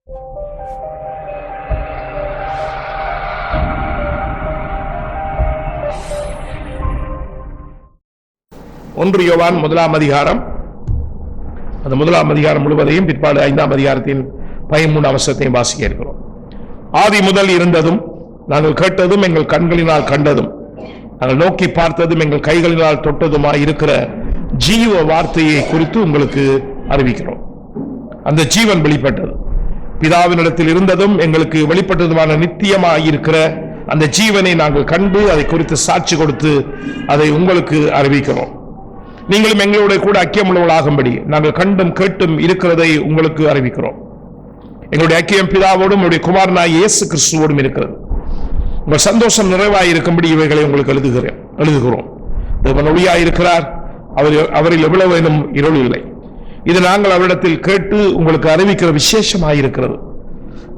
ஒன்று யோவான் 1ஆம் அதிகாரம், அந்த 1ஆம் அதிகாரம் முழுவதையும் பிற்பாடு 5ஆம் அதிகாரத்தின் 13ஆம் வசனத்தையும் வாசிக்க இருக்கிறோம். ஆதி முதல் இருந்ததும் நாங்கள் கேட்டதும் எங்கள் கண்களினால் கண்டதும் நாங்கள் நோக்கி பார்த்ததும் எங்கள் கைகளினால் தொட்டதுமாய் இருக்கிற ஜீவ வார்த்தையை குறித்து உங்களுக்கு அறிவிக்கிறோம். அந்த ஜீவன் வெளிப்பட்டது, பிதாவினிடத்தில் இருந்ததும் எங்களுக்கு வெளிப்பட்டதுமான நித்தியமாயிருக்கிற அந்த ஜீவனை நாங்கள் கண்டு அதை குறித்து சாட்சி கொடுத்து அதை உங்களுக்கு அறிவிக்கிறோம். நீங்களும் எங்களோட கூட ஐக்கியமுள்ளவர்களாகும்படி நாங்கள் கண்டும் கேட்டும் இருக்கிறதை உங்களுக்கு அறிவிக்கிறோம். எங்களுடைய ஐக்கியம் பிதாவோடும் உங்களுடைய குமாரனாகிய இயேசு கிறிஸ்துவோடும் இருக்கிறது. உங்கள் சந்தோஷம் நிறைவாயிருக்கும்படி இவைகளை உங்களுக்கு எழுதுகிறோம். தேவன் ஒளியாயிருக்கிறார், அவரில் எவ்வளவேனும் இருள் இல்லை. இது நாங்கள் அவரிடத்தில் கேட்டு உங்களுக்கு அறிவிக்கிற விசேஷமாயிருக்கிறது.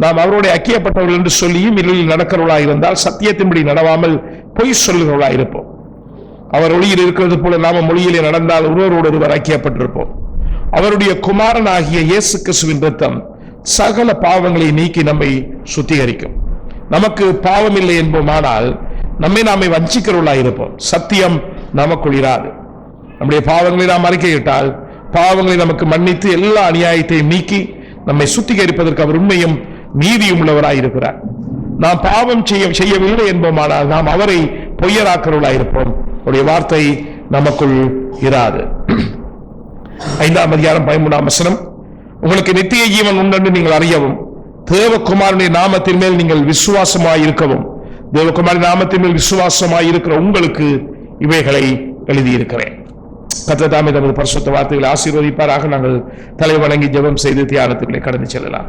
நாம் அவருடைய ஐக்கியப்பட்டவர்கள் என்று சொல்லியும் இருளில் நடக்கிறவர்களாக இருந்தால் சத்தியத்தின்படி நடவாமல் பொய் சொல்லுகிறவர்களாக இருப்போம். அவர் ஒளியில் இருக்கிறது போல நாம மொழியிலே நடந்தால் ஒருவரோடொருவர் ஐக்கியப்பட்டிருப்போம். அவருடைய குமாரனாகிய இயேசு கிறிஸ்துவின் இரத்தம் சகல பாவங்களை நீக்கி நம்மை சுத்திகரிக்கும். நமக்கு பாவம் இல்லை என்போமானால் நம்மை நாமே வஞ்சிக்கிறவர்களாக இருப்போம். சத்தியம் நமக்குள் இராது. நம்முடைய பாவங்களை நாம் அறிக்கையிட்டால் பாவங்களை நமக்கு மன்னித்து எல்லா அநியாயத்தையும் நீக்கி நம்மை சுத்திகரிப்பதற்கு அவர் உண்மையும் நீதியும் உள்ளவராய் இருக்கிறார். நாம் பாவம் செய்யவில்லை என்போமானால் நாம் அவரை பொய்யராக்கிறவர்களாக இருப்போம். அவருடைய வார்த்தை நமக்குள் இராது. 5ஆம் அதிகாரம் 13ஆம் வசனம், உங்களுக்கு நித்திய ஜீவன் உண்டென்று நீங்கள் அறியவும் தேவகுமாரனுடைய நாமத்தின் மேல் நீங்கள் விசுவாசமாய் இருக்கவும் தேவகுமாரன் நாமத்தின் மேல் விசுவாசமாய் இருக்கிற உங்களுக்கு இவைகளை எழுதியிருக்கிறேன். கர்த்தர் தாமே தமது பரிசுத்த வார்த்தைகளை ஆசீர்வதிப்பாராக. நாங்கள் தலை வணங்கி ஜெபம் செய்து தியானத்துக்களை கடந்து செல்லலாம்.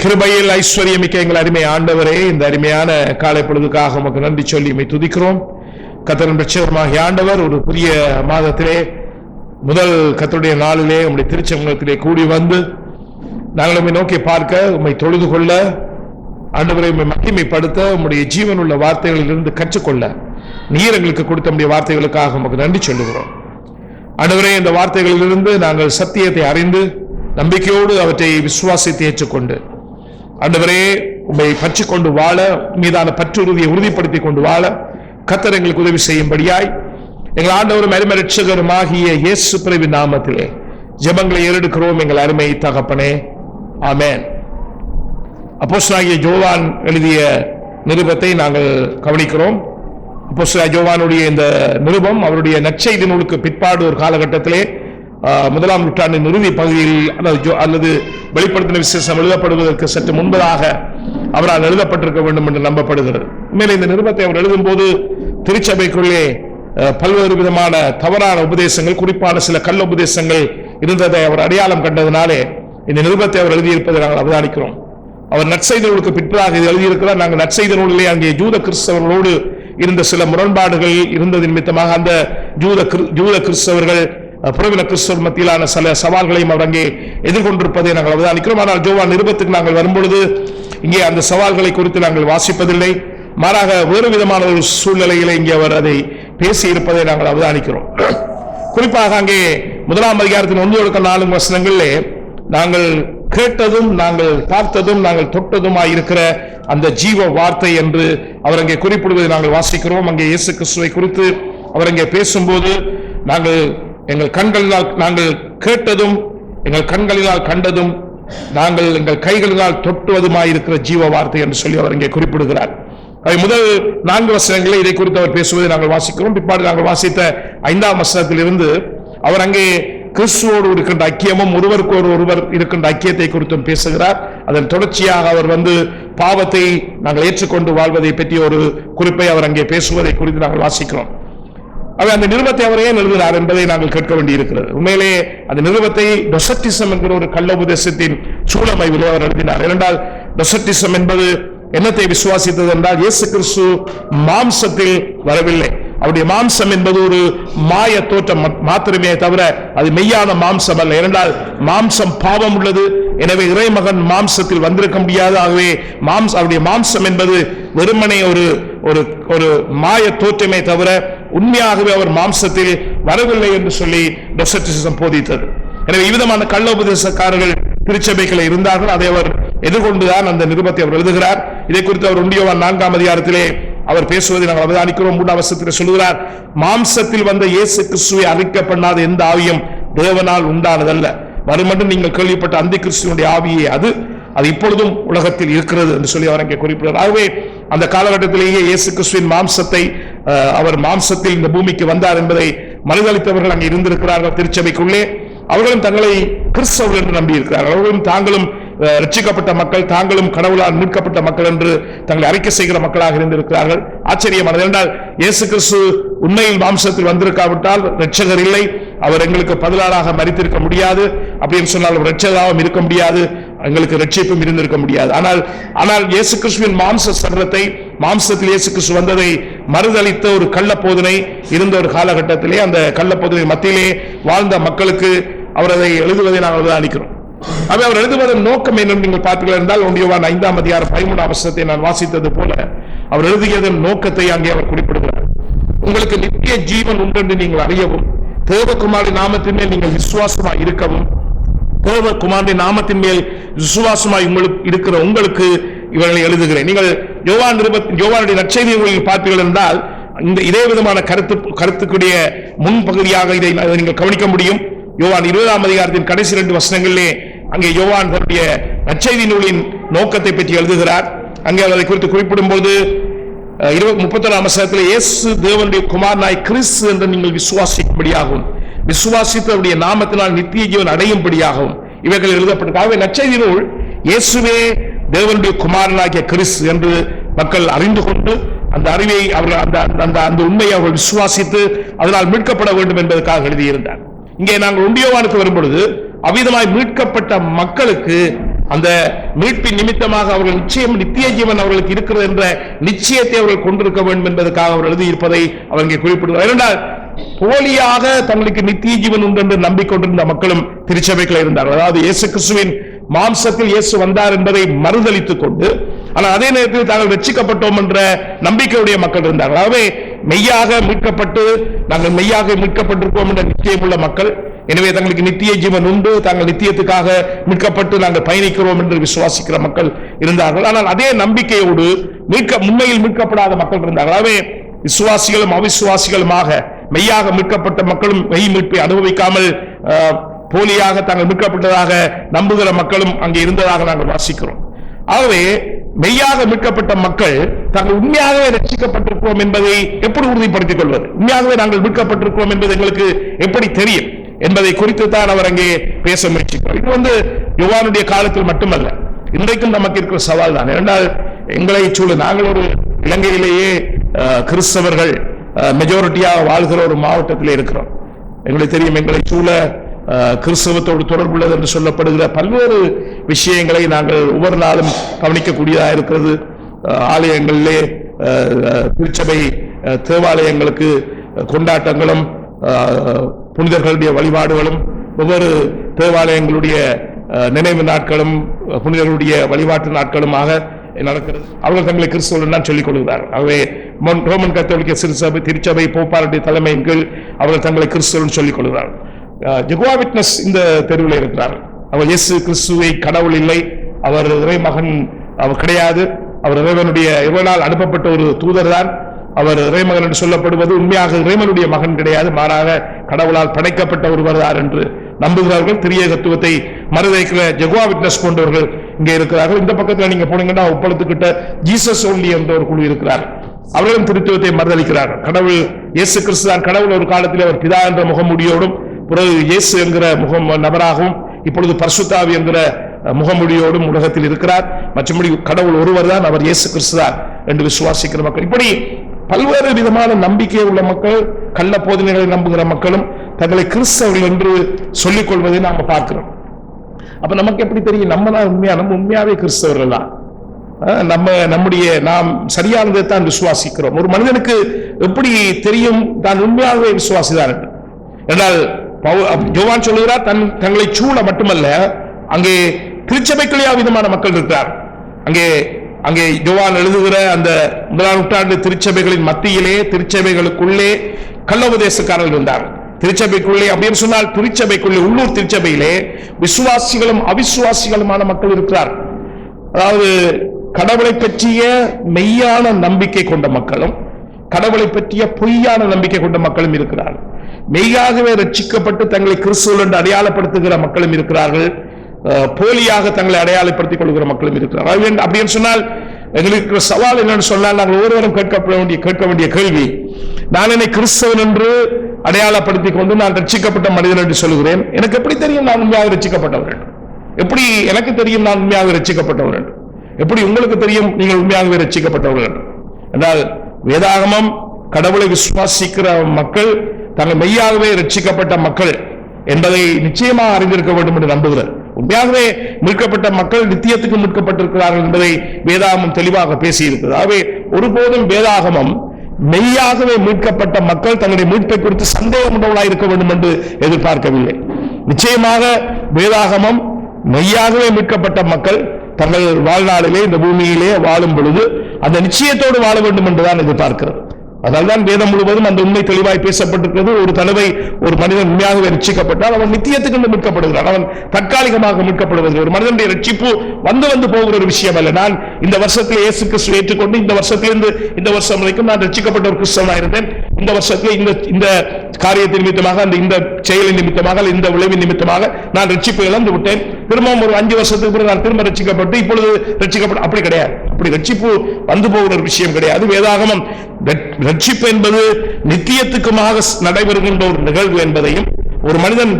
கிருபையில் ஐஸ்வர்யமிக்க எங்கள் அருமை ஆண்டவரே, இந்த அருமையான காலை பொழுதுக்காக உமக்கு நன்றி சொல்லி உம்மை துதிக்கிறோம். கர்த்தரின் இரட்சகருமாகிய ஆண்டவர் ஒரு புதிய மாதத்திலே முதல் கர்த்தருடைய நாளிலே உம்முடைய திருச்சங்கத்திலே கூடி வந்து நாங்கள் உம்மை நோக்கி பார்க்க, உம்மை தொழுது கொள்ள, ஆண்டவரை உம்மை மகிமைப்படுத்த, உம்முடைய ஜீவனுள்ள வார்த்தைகளிலிருந்து கற்றுக்கொள்ள நீர் எங்களுக்கு கொடுத்த நம்முடைய வார்த்தைகளுக்காக உமக்கு நன்றி சொல்லுகிறோம். ஆண்டவரே, இந்த வார்த்தைகளிலிருந்து நாங்கள் சத்தியத்தை அறிந்து நம்பிக்கையோடு அவற்றை விசுவாசித்து ஏற்றுக்கொண்டு ஆண்டவரே உம்மை பற்றி கொண்டு வாழ, மீதான பற்றுறுதியை உறுதிப்படுத்தி கொண்டு வாழ கர்த்தர் எங்களுக்கு உதவி செய்யும்படியாய் எங்கள் ஆண்டவரும் அருமை இரட்சகருமாகிய இயேசு பிதாவின் நாமத்திலே ஜெபங்களை ஏறெடுக்கிறோம் எங்கள் அருமை தகப்பனே, ஆமென். அப்போஸ்தலனாகிய யோவான் எழுதிய நிருபத்தை நாங்கள் கவனிக்கிறோம். அப்போஸ்தலனாகிய யோவானுடைய இந்த நிருபம் அவருடைய நற்செய்தி நூலுக்கு பிற்பாடு ஒரு காலகட்டத்திலே 1ஆம் நூற்றாண்டின் இறுதி பகுதியில் அல்லது வெளிப்படுத்தின விசேஷம் எழுதப்படுவதற்கு சற்று முன்பதாக அவரால் எழுதப்பட்டிருக்க வேண்டும் என்று நம்பப்படுகிறது. உண்மையிலே இந்த நிருபத்தை அவர் எழுதும் போது திருச்சபைக்குள்ளே பல்வேறு விதமான தவறான உபதேசங்கள், குறிப்பான சில கள்ள உபதேசங்கள் இருந்ததை அவர் அடையாளம் கண்டதினாலே இந்த நிருபத்தை அவர் எழுதியிருப்பதை நாங்கள் அவதானிக்கிறோம். அவர் நற்செய்தி நூலுக்கு பிற்பதாக இது எழுதியிருக்கிறார். நாங்கள் நற்செய்தி நூலிலே அங்கே யூத கிறிஸ்தவர்களோடு இருந்த சில முரண்பாடுகள் இருந்தது நிமித்தமாக அந்த யூத கிறிஸ்தவர்கள் புறவின கிறிஸ்தவர் மத்தியிலான சில சவால்களையும் அவர் அங்கே எதிர்கொண்டிருப்பதை நாங்கள் அவதானிக்கிறோம். ஆனால் யோவான் நிருபத்துக்கு நாங்கள் வரும்பொழுது இங்கே அந்த சவால்களை குறித்து நாங்கள் வாசிப்பதில்லை. மாறாக வேறு விதமான ஒரு சூழ்நிலையிலே இங்கே அவர் அதை பேசி இருப்பதை நாங்கள் அவதானிக்கிறோம். குறிப்பாக அங்கே 1ஆம் அதிகாரத்தின் 1-4 வசனங்களிலே நாங்கள் கேட்டதும் நாங்கள் பார்த்ததும் நாங்கள் தொட்டதுமாய் இருக்கிற அந்த ஜீவ வார்த்தை என்று அவர் அங்கே குறிப்பிடுவதை நாங்கள் வாசிக்கிறோம். அங்கே இயேசு கிறிஸ்துவை குறித்து அவர் அங்கே பேசும்போது நாங்கள் எங்கள் கண்களினால் நாங்கள் கேட்டதும் எங்கள் கண்களினால் கண்டதும் நாங்கள் எங்கள் கைகளினால் தொட்டுவதுமாயிருக்கிற ஜீவ வார்த்தை என்று சொல்லி அவர் இங்கே குறிப்பிடுகிறார். முதல் 4 வசனங்களில் இதை குறித்து அவர் பேசுவதை நாங்கள் வாசிக்கிறோம். பிற்பாடு நாங்கள் வாசித்த 5ஆம் வசனத்திலிருந்து அவர் அங்கே கிறிஸ்துவோடு இருக்கின்ற ஐக்கியமும் ஒருவருக்கு ஒருவர் இருக்கின்ற ஐக்கியத்தை குறித்தும் பேசுகிறார். அதன் தொடர்ச்சியாக அவர் பாவத்தை நாங்கள் ஏற்றுக்கொண்டு வாழ்வதை பற்றி ஒரு குறிப்பை அவர் அங்கே பேசுவதை குறித்து நாங்கள் வாசிக்கிறோம். அந்த நிருபத்தை அவர் ஏன் எழுதினார் என்பதை நாங்கள் கேட்க வேண்டி இருக்கிறது. உண்மையிலே அந்த நிருபத்தை டொசட்டிசம் என்கிற ஒரு கள்ள உபதேசத்தின் சூழமைவிலே அவர் எழுதினார். ஏனென்றால் டொசட்டிசம் என்பது என்னத்தை விசுவாசித்தது என்றால், இயேசு கிறிஸ்து மாம்சத்தில் வரவில்லை. அவருடைய மாம்சம் என்பது ஒரு மாய தோற்றம் மாத்திரமே தவிர அது மெய்யான மாம்சம் அல்ல. ஏனென்றால் மாம்சம் பாவம் உள்ளது. எனவே இறைமகன் மாம்சத்தில் வந்திருக்க முடியாது. ஆகவே அவருடைய மாம்சம் என்பது வெறுமனே ஒரு மாய தோற்றமே தவிர உண்மையாகவே அவர் மாம்சத்தில் வரவில்லை என்று சொல்லி டொசட்டிசம் போதித்தது. எனவே இவ்விதமான கள்ள உபதேசக்காரர்கள் திருச்சபைகளை இருந்தார்கள். அதை அவர் எதிர்கொண்டுதான் அந்த நிருபத்தை அவர் எழுதுகிறார். இதை குறித்து அவர் 1 யோவான் 4ஆம் அதிகாரத்திலே அவர் பேசுவதை நாங்கள் அவதானிக்கிறோம். 3ஆம் வசனத்தில் சொல்லுகிறார், மாம்சத்தில் வந்த இயேசு கிறிஸ்துவை அறிக்க பண்ணாத எந்த ஆவியும் தேவனால் உண்டானதல்ல, வருமென்று நீங்கள் கேள்விப்பட்ட அந்த கிறிஸ்துவனுடைய ஆவியே அது இப்பொழுதும் உலகத்தில் இருக்கிறது என்று சொல்லி அவர் அங்கே குறிப்பிடுகிறார். ஆகவே அந்த காலகட்டத்திலேயே இயேசு கிறிஸ்துவின் மாம்சத்தை அவர் மாம்சத்தில் இந்த பூமிக்கு வந்தார் என்பதை மறுதளித்தவர்கள் அங்கே இருந்திருக்கிறார்கள். திருச்சபைக்குள்ளே அவர்களும் தங்களை கிறிஸ்தவர்கள் என்று நம்பி இருக்கிறார்கள். அவர்களும் தாங்களும் ரட்சிக்கப்பட்ட மக்கள், தாங்களும் கடவுளால் மீட்கப்பட்ட மக்கள் என்று தங்களை அறிக்கை செய்கிற மக்களாக இருந்திருக்கிறார்கள். ஆச்சரியமானது என்றால் இயேசு கிறிஸ்து உண்மையில் மாம்சத்தில் வந்திருக்காவிட்டால் ரட்சகர் இல்லை, அவர் எங்களுக்கு பதிலாளாக மரித்திருக்க முடியாது, அப்படின்னு சொன்னால் ரட்சகராகவும் இருக்க முடியாது, எங்களுக்கு ரட்சிப்பும் இருந்திருக்க முடியாது. ஆனால் இயேசு கிறிஸ்துவின் மாம்ச சரீரத்தை, மாம்சத்தில் இயேசு கிறிஸ்து வந்ததை மறுதளித்த ஒரு கள்ள போதனை இருந்த ஒரு காலகட்டத்திலே, அந்த கள்ள போதனை மத்தியிலே வாழ்ந்த மக்களுக்கு அவர் அதை எழுதுவதை நாங்கள் அவதானிக்கிறோம். அவர் எழுதுவதன் நோக்கம் என்னன்னு நீங்கள் பார்த்தீர்கள் என்றால் 1 யோவான் 5ஆம் அதிகாரம் 13ஆம் வசனத்தை நான் வாசித்தது போல அவர் எழுதியதன் நோக்கத்தை அங்கே அவர் குறிப்பிடுகிறார். உங்களுக்கு நித்திய ஜீவன் உண்டு என்று நீங்கள் அறியவும், தேவகுமாரின் நாமத்தின் மேல் நீங்கள் விசுவாசமாய் இருக்கவும், தேவகுமாரின் நாமத்தின் மேல் விசுவாசமாய் இருக்கிற உங்களுக்கு இவர்களை எழுதுகிறேன். நீங்கள் யோவானுடைய நற்செய்திகளில் பார்த்தீர்கள் என்றால் இதே விதமான கருத்துக்குடைய முன்பகுதியாக இதை நீங்கள் கவனிக்க முடியும். யோவான் 20ஆம் அதிகாரத்தின் கடைசி 2 வசனங்களிலே அங்கே யோவான் தன்னுடைய நற்செய்தி நூலின் நோக்கத்தை பற்றி எழுதுகிறார். அங்கே அதை குறித்து குறிப்பிடும் போது 31ஆம் வசனத்தில் இயேசு தேவனுடைய குமாரனாய் கிறிஸ்து என்று நீங்கள் விசுவாசிக்கும்படியாகவும், விசுவாசித்து அவருடைய நாமத்தினால் நித்திய ஜீவன் அடையும்படியாகவும் இவைகள் எழுதப்பட்டிருக்காக நற்செய்தி நூல் இயேசுவே தேவனுடைய குமாரனாகிய கிறிஸ்து என்று மக்கள் அறிந்து கொண்டு அந்த அறிவை அவர்கள் அந்த உண்மையை அவர்கள் விசுவாசித்து அதனால் மீட்கப்பட வேண்டும் என்பதற்காக எழுதியிருந்தார். இங்கே நாங்கள் 1 யோவானுக்கு வரும்பொழுது அவ்விதமாய் மீட்கப்பட்ட மக்களுக்கு அந்த மீட்பின் நிமித்தமாக அவர்கள் நிச்சயம் நித்திய ஜீவன் அவர்களுக்கு இருக்கிறது என்ற நிச்சயத்தை அவர்கள் கொண்டிருக்க வேண்டும் என்பதற்காக அவர் எழுதியிருப்பதை அவர் இங்கே குறிப்பிடுகிறார். இரண்டால் போலியாக தங்களுக்கு நித்திய ஜீவன் உண்டு என்று நம்பிக்கொண்டிருந்த மக்களும் திருச்சபைகள் இருந்தார்கள். அதாவது இயேசு கிறிஸ்துவின் மாம்சத்தில் இயேசு வந்தார் என்பதை மறுதளித்துக் கொண்டு, ஆனால் அதே நேரத்தில் தாங்கள் ரட்சிக்கப்பட்டோம் என்ற நம்பிக்கையுடைய மக்கள் இருந்தார்கள். ஆகவே மெய்யாக மீட்கப்பட்டு நாங்கள் மெய்யாக மீட்கப்பட்டிருக்கோம் என்ற நிச்சயம் உள்ள மக்கள், எனவே தங்களுக்கு நித்திய ஜீவன் உண்டு, தாங்கள் நித்தியத்துக்காக மீட்கப்பட்டு நாங்கள் பயணிக்கிறோம் என்று விசுவாசிக்கிற மக்கள் இருந்தார்கள். ஆனால் அதே நம்பிக்கையோடு உண்மையில் மீட்கப்படாத மக்கள் இருந்தார்கள். ஆகவே விசுவாசிகளும் அவிசுவாசிகளுமாக மெய்யாக மீட்கப்பட்ட மக்களும் மெய் மீட்பை அனுபவிக்காமல் போலியாக தாங்கள் மீட்கப்பட்டதாக நம்புகிற மக்களும் அங்கே இருந்ததாக நாங்கள் வாசிக்கிறோம். ஆகவே மெய்யாக மீட்கப்பட்ட மக்கள் தாங்கள் உண்மையாகவே ரட்சிக்கப்பட்டிருக்கிறோம் என்பதை எப்படி உறுதிப்படுத்திக் கொள்வது, உண்மையாகவே நாங்கள் மீட்கப்பட்டிருக்கிறோம் என்பது எங்களுக்கு எப்படி தெரியும் என்பதை குறித்து தான் அவர் அங்கே பேச முயற்சிக்கிறார். இது யோவானுடைய காலத்தில் மட்டுமல்ல, இன்றைக்கும் நமக்கு இருக்கிற சவால் தான். இரண்டால் எங்களை சூழ நாங்கள் ஒரு இலங்கையிலேயே கிறிஸ்தவர்கள் மெஜாரிட்டியாக வாழ்கிற ஒரு மாவட்டத்தில் இருக்கிறோம். எங்களுக்கு தெரியும், எங்களை சூழ கிறிஸ்தவத்தோடு தொடர்புள்ளது என்று சொல்லப்படுகிற பல்வேறு விஷயங்களை நாங்கள் ஒவ்வொரு நாளும் கவனிக்கக்கூடியதாக இருக்கிறது. ஆலயங்களிலே திருச்சபை தேவாலயங்களுக்கு கொண்டாட்டங்களும் புனிதர்களுடைய வழிபாடுகளும், ஒவ்வொரு தேவாலயங்களுடைய நினைவு நாட்களும் புனிதர்களுடைய வழிபாட்டு நாட்களுமாக நடக்கிறது. அவர்கள் தங்களை கிறிஸ்தவர்கள் தான் சொல்லிக் கொள்கிறார்கள். ஆகவே ரோமன் கத்தோலிக்க சிறுசபை திருச்சபை போப்பாருடைய தலைமையின் கீழ் அவர்கள் தங்களை கிறிஸ்தவர்கள் சொல்லிக் கொள்கிறார்கள். ஜெகோவா விட்னஸ் இந்த தெருவில் இருக்கிறார். அவர் இயேசு கிறிஸ்துவை கடவுள் இல்லை, அவர் இறைமகன் அவர் கிடையாது, அவர் இறைவனால் அனுப்பப்பட்ட ஒரு தூதர் தான். அவர் இறைமகன் என்று சொல்லப்படுவது உண்மையாக இறைவனுடைய மகன் கிடையாது, மாறாக கடவுளால் படைக்கப்பட்ட ஒருவர் தான் என்று நம்புகிறார்கள். திரியேகத்துவத்தை மறுதளிக்கிற ஜெகோவா விட்னஸ் போன்றவர்கள் இங்கே இருக்கிறார்கள். இந்த பக்கத்தில் நீங்க போனீங்கன்னா உப்பளத்துக்கிட்ட ஜீசஸ் ஒன்லி என்ற ஒரு குழு இருக்கிறார். அவர்களும் திருத்துவத்தை மறுதளிக்கிறார்கள். கடவுள் இயேசு கிறிஸ்து தான் கடவுள். ஒரு காலத்தில் அவர் பிதா என்ற முகமுடியோடும், பிறகு இயேசு என்கிற நபராகவும், இப்பொழுது பரிசுத்த ஆவி என்கிற முகமுடியோடும் உலகத்தில் இருக்கிறார். மற்றபடி கடவுள் ஒருவர் தான், அவர் இயேசு கிறிஸ்து தான் என்று விசுவாசிக்கிற மக்கள், இப்படி பல்வேறு விதமான நம்பிக்கை உள்ள மக்கள், கள்ள போதனைகளை நம்புகிற மக்களும் தங்களை கிறிஸ்தவர்கள் என்று சொல்லிக் கொள்வதை நாம பார்க்கிறோம். அப்ப நமக்கு எப்படி தெரியும் நம்ம உண்மையாவே கிறிஸ்தவர்கள் தான், நாம் சரியானதை தான் விசுவாசிக்கிறோம். ஒரு மனிதனுக்கு எப்படி தெரியும் தான் உண்மையாகவே விசுவாசிதான் என்றால், யோவான் சொல்லுகிறார், தங்களை சூழ மட்டுமல்ல, அங்கே திருச்சபைக்குள்ளே விதமான மக்கள் இருக்கிறார். அங்கே யோவான் எழுதுகிற அந்த 1ஆம் நூற்றாண்டு திருச்சபைகளின் மத்தியிலே, திருச்சபைகளுக்குள்ளே கள்ளோபதேசக்காரர்கள் இருந்தார். திருச்சபைக்குள்ளே அப்படின்னு சொன்னால் திருச்சபைக்குள்ளே உள்ளூர் திருச்சபையிலே விசுவாசிகளும் அவிசுவாசிகளுமான மக்கள் இருக்கிறார். அதாவது கடவுளை பற்றிய மெய்யான நம்பிக்கை கொண்ட மக்களும் கடவுளை பற்றிய பொய்யான நம்பிக்கை கொண்ட மக்களும் இருக்கிறார்கள். மெய்யாகவே ரட்சிக்கப்பட்டு தங்களை கிறிஸ்துவ என்று அடையாளப்படுத்துகிற மக்களும் இருக்கிறார்கள். போலியாக தங்களை அடையாளப்படுத்திக் கொள்கிற மக்களும் இருக்கிறார்கள். அப்படின்னு சொன்னால் எங்களுக்கு சவால் என்னன்னு சொன்னால், நாங்கள் ஒவ்வொருவரும் கேட்க வேண்டிய கேள்வி, நான் என்னை கிறிஸ்தவன் என்று அடையாளப்படுத்திக் கொண்டு நான் ரட்சிக்கப்பட்ட மனிதன் என்று சொல்கிறேன். எனக்கு எப்படி தெரியும் நான் உண்மையாக ரட்சிக்கப்பட்டவர்? எப்படி எனக்கு தெரியும் நான் உண்மையாக ரட்சிக்கப்பட்டவர்? எப்படி உங்களுக்கு தெரியும் நீங்கள் உண்மையாகவே ரட்சிக்கப்பட்டவர்கள் என்றால், வேதாகமம் கடவுளை விசுவாசிக்கிற மக்கள் தங்கள் மெய்யாகவே ரட்சிக்கப்பட்ட மக்கள் என்பதை நிச்சயமாக அறிந்திருக்க வேண்டும் என்று நம்புகிறார். உண்மையாகவே மீட்கப்பட்ட மக்கள் நித்தியத்துக்கு மீட்கப்பட்டிருக்கிறார்கள் என்பதை வேதாகமம் தெளிவாக பேசியிருக்கிறது. ஆகவே ஒருபோதும் வேதாகமம் மெய்யாகவே மீட்கப்பட்ட மக்கள் தங்களுடைய மீட்பை குறித்து சந்தேகம் உள்ளவர்களாக இருக்க வேண்டும் என்று எதிர்பார்க்கவில்லை. நிச்சயமாக வேதாகமம் மெய்யாகவே மீட்கப்பட்ட மக்கள் தங்கள் வாழ்நாளிலே இந்த பூமியிலே வாழும் பொழுது அந்த நிச்சயத்தோடு வாழ வேண்டும் என்றுதான் எதிர்பார்க்கிறது. அதனால்தான் வேதம் முழுவதும் அந்த உண்மை தெளிவாய் பேசப்பட்டிருக்கிறது. ஒரு தடவை ஒரு மனிதன் உண்மையாக ரட்சிக்கப்பட்டால் அவன் நித்தியத்துக்கு மீட்கப்படுகிறான், அவன் தற்காலிகமாக மீட்கப்படுவது. ஒரு மனிதனுடைய ரட்சிப்பு வந்து போகிற ஒரு விஷயம் அல்ல. நான் இந்த வருஷத்தில் இயேசு கிறிஸ்துவை ஏற்றுக்கொண்டு இந்த வருஷத்திலிருந்து இந்த வருஷம் வரைக்கும் நான் ரட்சிக்கப்பட்ட ஒரு கிறிஸ்தவனாக இருந்தேன். இந்த வருஷத்தில் இந்த காரியத்தின் நிமித்தமாக, இந்த செயலின் நிமித்தமாக, இந்த விளைவின் நிமித்தமாக நான் ரட்சிப்பை இழந்து விட்டேன். திரும்பவும் ஒரு 5 வருஷத்துக்கு பிறகு நான் திரும்ப ரட்சிக்கப்பட்டு இப்பொழுது ரட்சிக்கப்பட்டு, அப்படி கிடையாது. அப்படி ரட்சிப்பு வந்து போகிற ஒரு விஷயம் கிடையாது. வேதாகமம் ரட்சிப்பு என்பது நித்தியத்துக்குமாக நடைபெறுகின்ற ஒரு நிகழ்வு என்பதையும், ஒரு மனிதன்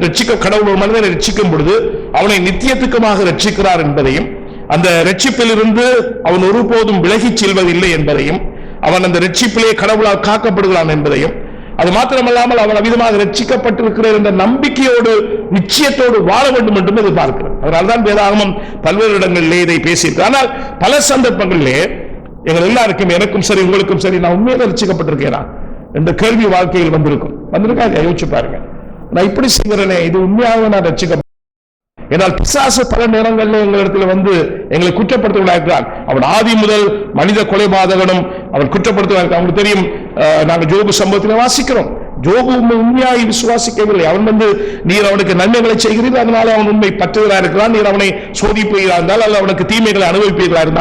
கடவுள் ஒரு மனிதனை ரட்சிக்கும் பொழுது அவனை நித்தியத்துக்குமாக ரட்சிக்கிறார் என்பதையும், அந்த ரட்சிப்பிலிருந்து அவன் ஒருபோதும் விலகிச் செல்வதில்லை என்பதையும், அவன் அந்த ரட்சிப்பிலே கடவுளால் காக்கப்படுகிறான் என்பதையும், அது மாத்திரமல்லாமல் அவன் அவிதமாக ரட்சிக்கப்பட்டிருக்கிற இந்த நம்பிக்கையோடு நிச்சயத்தோடு வாழ வேண்டும் என்றும் எதிர்பார்க்கிறார். அதனால்தான் வேதாகமம் பல்வேறு இடங்களிலே இதை பேசியிருக்கு. ஆனால் பல சந்தர்ப்பங்களிலே எங்கள் எல்லாருக்கும், எனக்கும் சரி உங்களுக்கும் சரி, நான் உண்மையில ரட்சிக்கப்பட்டிருக்கேனா என்ற கேள்வி வாழ்க்கையில் வந்திருக்கா? யோசிச்சு பாருங்க. நான் இப்படி செய்கிறேனே, இது உண்மையாக நான் ரட்சிக்க? ஏனால் பிசாசு பல நேரங்களில் எங்களிடத்தில் வந்து எங்களை குற்றப்படுத்துகிறான். அவன் ஆதி முதல் மனித கொலைபாதகனும் அவன் குற்றப்படுத்துகிறான். அவங்களுக்கு தெரியும், நாங்கள் ஜோபு சம்பவத்தில் வாசிக்கிறோம். ஜோபு உண்மையாய் விசுவாசிக்கவில்லை. அவன் நீர் அவனுக்கு நன்மைகளை செய்கிறீர்கள், அதனால அவன் உண்மை பற்றுகிறா இருக்கிறான். நீர் அவனை சோதிப்பீரா இருந்தால், அல்ல அவனுக்கு தீமைகளை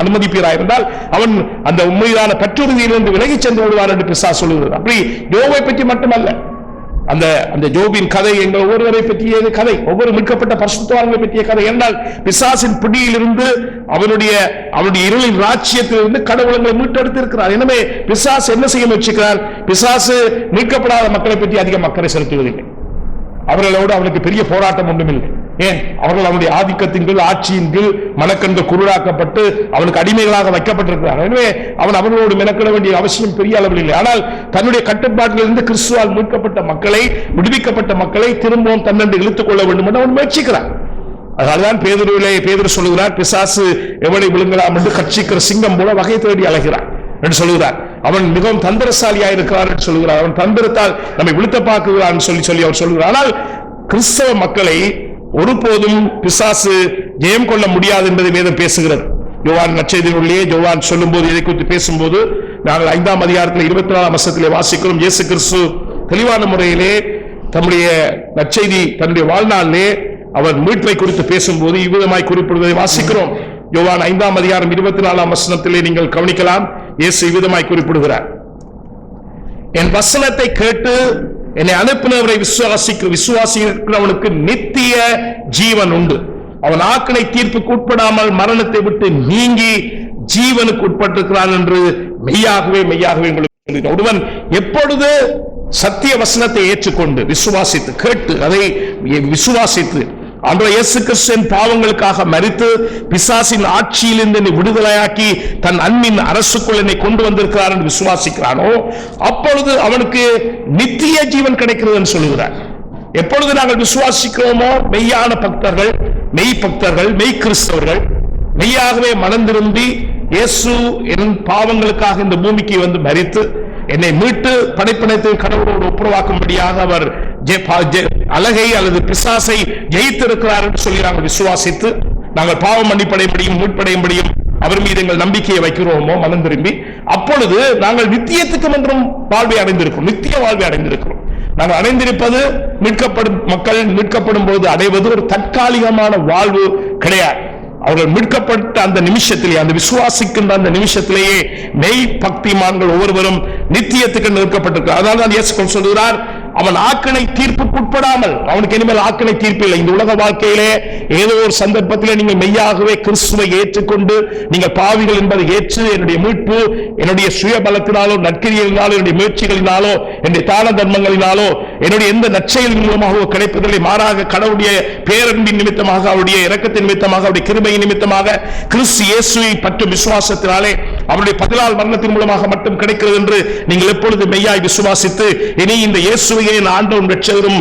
அனுமதிப்பீரா இருந்தால் அவன் அந்த உண்மையான பற்றுறுதியிலிருந்து விலகி சென்று விடுவார் என்று பிசாசு சொல்லுகிறது. அப்படி யோபை பற்றி மட்டுமல்ல, அந்த ஜோபின் கதை எங்கள் ஒவ்வொருவரை பற்றிய கதை, ஒவ்வொரு மீட்கப்பட்ட பரிசுத்தவான்களை பற்றிய கதை. என்றால் பிசாசின் பிடியிலிருந்து அவனுடைய இருளின் ராஜ்யத்திலிருந்து கடவுளங்களை மீட்டெடுத்து இருக்கிறார். எனவே பிசாசு என்ன செய்ய முயற்சிக்கிறார்? பிசாசு மீட்கப்படாத மக்களை பற்றி அதிக அக்கறை செலுத்துவதில்லை. அவர்களோடு அவனுக்கு பெரிய போராட்டம் ஒன்றுமில்லை. ஏன்? அவர்கள் அவனுடைய ஆதிக்கத்தின் கீழ், ஆட்சியின் கீழ் மனக்கண்கள் குருடாக்கப்பட்டு அவனுக்கு அடிமைகளாக வைக்கப்பட்டிருக்கிறார்கள். எனவே அவன் அவர்களோடு மெனக்கிட வேண்டிய அவசியம் பெரிய அளவில் இல்லை. ஆனால் தன்னுடைய கட்டுப்பாட்டிலிருந்து கிறிஸ்துவால் மீட்கப்பட்ட மக்களை, விடுவிக்கப்பட்ட மக்களை திரும்பவும் தன்னென்று இழுத்துக் கொள்ள வேண்டும் என்று அவன் முயற்சிக்கிறான். அதனால்தான் பேதுரு சொல்லுகிறார், பிசாசு எவனை விழுங்கலாம் என்று கட்சிக்கிற சிங்கம் போல வகை தேடி அலைகிறான் என்று சொல்லுகிறார். அவன் மிகவும் தந்திரசாலியாக இருக்கிறார் என்று சொல்லுகிறார். அவன் தந்திரத்தால் நம்மை விழுத்த பார்க்கிறான் சொல்லி அவர் சொல்லுகிறார். ஆனால் கிறிஸ்தவ மக்களை ஒருபோதும் பிசாசு ஜெயம் கொள்ள முடியாது என்பதை வேதம் பேசுகிறது. யோவான் நற்செய்தியிலே யோவான் சொல்லும் போது, இதை குறித்து பேசும்போது, நாங்கள் 5ஆம் அதிகாரத்தில் 24ஆம் வசனத்திலே வாசிக்கிறோம். இயேசு கிறிஸ்து தெளிவான முறையிலே தம்முடைய நற்செய்தி, தன்னுடைய வாழ்நாளிலே அவர் மீட்பை குறித்து பேசும்போது இவ்விதமாய் குறிப்பிடுவதை வாசிக்கிறோம். யோவான் 5ஆம் அதிகாரம் 24ஆம் வசனத்திலே நீங்கள் கவனிக்கலாம். இயேசு இவ்விதமாய் குறிப்பிடுகிறார், என் வசனத்தை கேட்டு என்னை அனுப்பினவரை விசுவாசிக்கிறவனுக்கு நித்திய ஜீவன் உண்டு. அவன் ஆக்கினை தீர்ப்புக்கு உட்படாமல் மரணத்தை விட்டு நீங்கி ஜீவனுக்கு உட்பட்டிருக்கிறான் என்று மெய்யாகவே உங்களுக்கு. ஒருவன் எப்பொழுது சத்திய வசனத்தை ஏற்றுக்கொண்டு விசுவாசித்து, கேட்டு அதை விசுவாசித்து, ஆண்டவர் இயேசு கிறிஸ்துவின் பாவங்களுக்காக மரித்து பிசாசின் ஆட்சியிலிருந்து என்னை விடுதலையாக்கி தன் அன்பின் அரசுக்குள் என்னை கொண்டு வந்திருக்கிறார் என்று விசுவாசிக்கிறானோ, அப்பொழுது அவனுக்கு நித்திய ஜீவன் கிடைக்கிறது என்று சொல்லுகிறார். எப்பொழுது நாங்கள் விசுவாசிக்கிறோமோ, மெய்யான பக்தர்கள், மெய் பக்தர்கள், மெய் கிறிஸ்தவர்கள் மெய்யாகவே மனம் திரும்பி இயேசு என் பாவங்களுக்காக இந்த பூமிக்கு வந்து மரித்து என்னை மீட்டு படைப்பினத்தை கடவுளோடு ஒப்புரவாக்கும்படியாக அவர் அழகை அல்லது பிசாசை ஜெயித்திருக்கிறார் என்று சொல்லி நாங்கள் விசுவாசித்து, நாங்கள் பாவம் மன்னிப்படையும்படியும் மீட்படையும்படியும் அவர் மீது எங்கள் நம்பிக்கையை வைக்கிறோமோ, மனம் திரும்பி, அப்பொழுது நாங்கள் நித்தியத்துக்கு என்றும் வாழ்வை அடைந்திருக்கிறோம், நித்திய வாழ்வை அடைந்திருக்கிறோம். நாங்கள் அடைந்திருப்பது மீட்கப்படும் மக்கள் மீட்கப்படும் போது அடைவது ஒரு தற்காலிகமான வாழ்வு கிடையாது. அவர்கள் மீட்கப்பட்ட அந்த நிமிஷத்திலேயே, அந்த விசுவாசிக்கின்ற அந்த நிமிஷத்திலேயே மெய் பக்திமான்கள் ஒவ்வொருவரும் நித்தியத்துக்கு நிற்கப்பட்டிருக்கிறார். அதனால தான் இயேசு சொல்கிறார், அவன் ஆக்கினை தீர்ப்புக்கு உட்படாமல், அவனுக்கு இனிமேல் ஆக்கினை தீர்ப்பு இல்லை. இந்த உலக வாழ்க்கையிலே ஏதோ ஒரு சந்தர்ப்பத்திலே நீங்கள் மெய்யாகவே கிறிஸ்துவை ஏற்றுக்கொண்டு நீங்கள் பாவிகள் என்பதை ஏற்று, என்னுடைய மீட்பு என்னுடைய சுய பலத்தினாலோ நற்கிரியினாலோ என்னுடைய முயற்சிகளினாலோ என்னுடைய தான தர்மங்களினாலோ என்னுடைய எந்த நற்செயலின் மூலமாக கிடைப்பதில்லை. மாறாக கடவுளுடைய பேரன்பின் நிமித்தமாக, அவருடைய இரக்கத்தின் நிமித்தமாக, அவருடைய கிருபையின் நிமித்தமாக, கிறிஸ்து இயேசுவை பற்றும் விசுவாசத்தினாலே அவருடைய பதிலால் மரணத்தின் மூலமாக மட்டும் கிடைக்கிறது என்று நீங்கள் எப்பொழுது மெய்யாய் விசுவாசித்து இனி இந்த இயேசுவையே ஆண்டவரும் இரட்சகரும்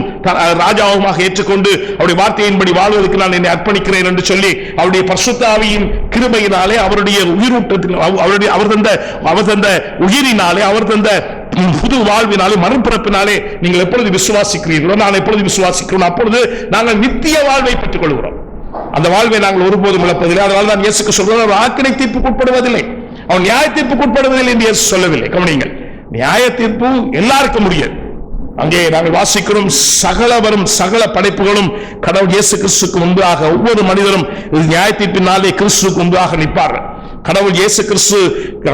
ராஜாவுமாக ஏற்றுக்கொண்டு அவருடைய வார்த்தையின்படி வாழ்வதற்கு நான் என்னை அர்ப்பணிக்கிறேன் என்று சொல்லி அவருடைய பரிசுத்த ஆவியின் கிருபையினாலே, அவருடைய உயிரூட்டத்தின், அவர் தந்த உயிரினாலே, அவர் தந்த புது வாழ்வினாலே, மறுபிறப்பினாலே நீங்கள் எப்பொழுது விசுவாசிக்கிறீர்களோ, நான் எப்பொழுது விசுவாசிக்கிறோம், அப்பொழுது நாங்கள் நித்திய வாழ்வை பெற்றுக் கொள்கிறோம். அந்த வாழ்வை நாங்கள் ஒருபோதும் இழப்பதில்லை. அதனால தான் இயேசுக்கு சொல்றார், அவர் ஆக்கினை தீர்ப்புக்கு உட்படுவதில்லை, அவன் நியாய தீர்ப்புக்கு உட்படுவதில்லை என்று இயேசு சொல்லவில்லை. கவனியுங்கள், நியாய தீர்ப்பு எல்லாருக்கும் முடியாது. அங்கே நாங்கள் வாசிக்கிறோம், சகல படைப்புகளும் கடவுள் இயேசு கிறிஸ்துக்கு முன்பாக, ஒவ்வொரு மனிதரும் நியாய தீர்ப்பினாலே கிறிஸ்துக்கு முன்பாக நிற்பார்கள். கடவுள் இயேசு கிறிஸ்து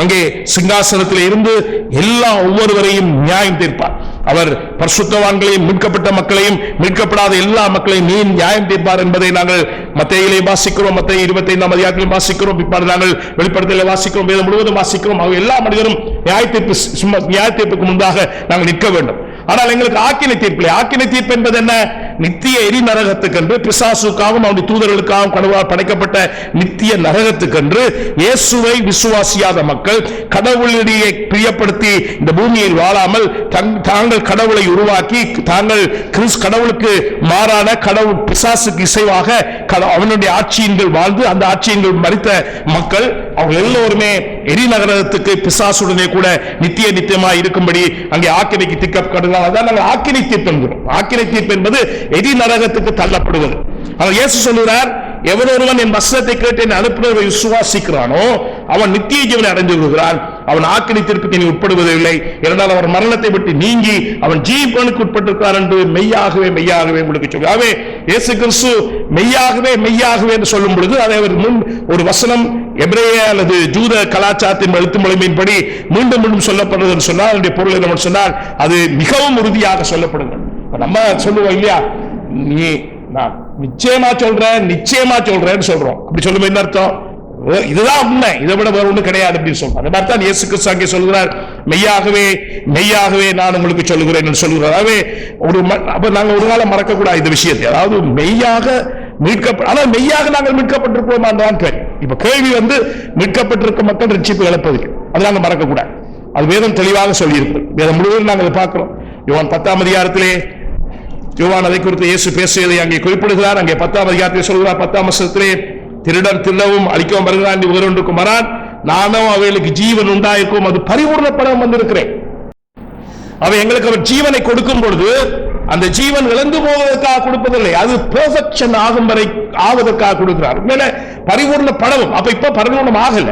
அங்கே சிங்காசனத்தில் இருந்து எல்லா ஒவ்வொருவரையும் நியாயம் தீர்ப்பார். அவர் பரிசுத்தவான்களையும் மீட்கப்பட்ட மக்களையும் மீட்கப்படாத எல்லா மக்களையும் நீ நியாயம் தீர்ப்பார் என்பதை நாங்கள் மத்தேயிலே வாசிக்கிறோம், மத்தேயு 25ஆம் அதிகாரத்தில் வாசிக்கிறோம், இப்போது நாங்கள் வெளிப்படுத்தலை வாசிக்கிறோம், வேதம் முழுவதும் வாசிக்கிறோம். எல்லா மனிதரும் நியாய தீர்ப்புக்கு முன்பாக நாங்கள் நிற்க வேண்டும். ஆனால் எங்களுக்கு ஆக்கினை தீர்ப்பில்லை. ஆக்கினை தீர்ப்பு என்பது என்ன? நித்திய எரி நரகத்துக்கென்று, பிசாசுக்காகவும் அவருடைய தூதர்களுக்காகவும் கடவுளால் படைக்கப்பட்ட நித்திய நரகத்துக்கென்று இயேசுவை விசுவாசியாத மக்கள் கடவுளிடையே பிரியப்படுத்தி இந்த பூமியில் வாழாமல் தாங்கள் கடவுளை உருவாக்கி தாங்கள் கடவுளுக்கு மாறான கடவுள் பிசாசுக்கு இசைவாக அவனுடைய ஆட்சியின்கள் வாழ்ந்து அந்த ஆட்சியின்கள் மறித்த மக்கள் அவங்க எல்லோருமே எரி நரகத்துக்கு பிசாசுடனே கூட நித்தியமாய் இருக்கும்படி அங்கே ஆக்கினைக்கு திக்கப்படுகிறார். அதான் நாங்கள் ஆக்கினை தீர்ப்பு என்கிறோம். ஆக்கினை தீர்ப்பு என்பது எரி நரகத்துக்கு தள்ளப்படுவது. அவர் இயேசு சொல்கிறார், எவரொருவன் என் வசனத்தை கேட்டு என்னை அனுப்பினவரை விசுவாசிக்கிறானோ அவன் நித்திய ஜீவனை அடைந்து கொள்கிறான், அவன் ஆக்கினை தீர்ப்புக்கு நீ உட்படுவதில்லை. இரண்டால் அவர் மரணத்தை விட்டு நீங்கி அவன் ஜீவனுக்கு உட்பட்டிருக்கிறார் என்று மெய்யாகவே மெய்யாகவே உங்களுக்கு சொல்லுவாவே. இயேசு கிறிஸ்து மெய்யாகவே மெய்யாகவே என்று சொல்லும் பொழுது அதை அவர் முன் ஒரு வசனம் எபிரேய அல்லது ஜூத கலாச்சாரத்தின் எழுத்து முறைமையின்படி மீண்டும் மீண்டும் சொல்லப்படுறது என்று சொன்னால் அதனுடைய பொருள் என்ன சொன்னால் அது மிகவும் உறுதியாக சொல்லப்படுங்க. நம்ம சொல்லுவோம் இல்லையா, நீ நான் நிச்சயமா சொல்றேன்னு சொல்றோம். அப்படி சொல்லும் என்ன அர்த்தம்? இதுதான் உண்மை, இதை விட வேற ஒண்ணு கிடையாது அப்படின்னு சொல்றாங்க. அந்த மாதிரி தான் இயேசு கிறிஸ்து அங்கே சொல்கிறார், மெய்யாகவே மெய்யாகவே நான் உங்களுக்கு சொல்லுகிறேன் என்று சொல்கிறார். அப்ப நாங்க ஒரு காலம் மறக்க கூடாது இந்த விஷயத்தை. அதாவது மெய்யாக ஆனால் மெய்யாக நாங்கள் மீட்கப்பட்டிருப்போம் தான் கேள்வி. இப்ப கேள்வி மீட்கப்பட்டிருக்க மக்கள் ரட்சிப்பு இழப்பதில்லை, அது நாங்க மறக்க கூடாது. அது வேதம் தெளிவாக சொல்லி இருக்கு. வேதம் முழுவதும் நாங்கள் அதை பார்க்கிறோம். யோவான் 10ஆம் அதிகாரத்திலே யோவான் அதை குறித்து இயேசு பேசியதை அங்கே குறிப்பிடுகிறார். அங்கே 10ஆம் அதிகாரத்தில் சொல்கிறார், 10ஆம் வசனத்திலே, திருடன் திருடவும் அழிக்கவும் வருகிறான், ஒருவருக்கும் வரான், நானும் அவைகளுக்கு ஜீவன் உண்டாயிருக்கும், அது பரிபூர்ணப்படம் வந்திருக்கிறேன். அவை எங்களுக்கு அவர் ஜீவனை கொடுக்கும் பொழுது அந்த ஜீவன் இழந்து போவதற்காக கொடுப்பதில்லை, அது பெர்ஃபெக்ஷன் ஆகும் வரை ஆவதற்காக கொடுக்கிறார். உண்மையில பரிபூர்ண படவும். அப்ப இப்ப பரிபூர்ணம் ஆகல,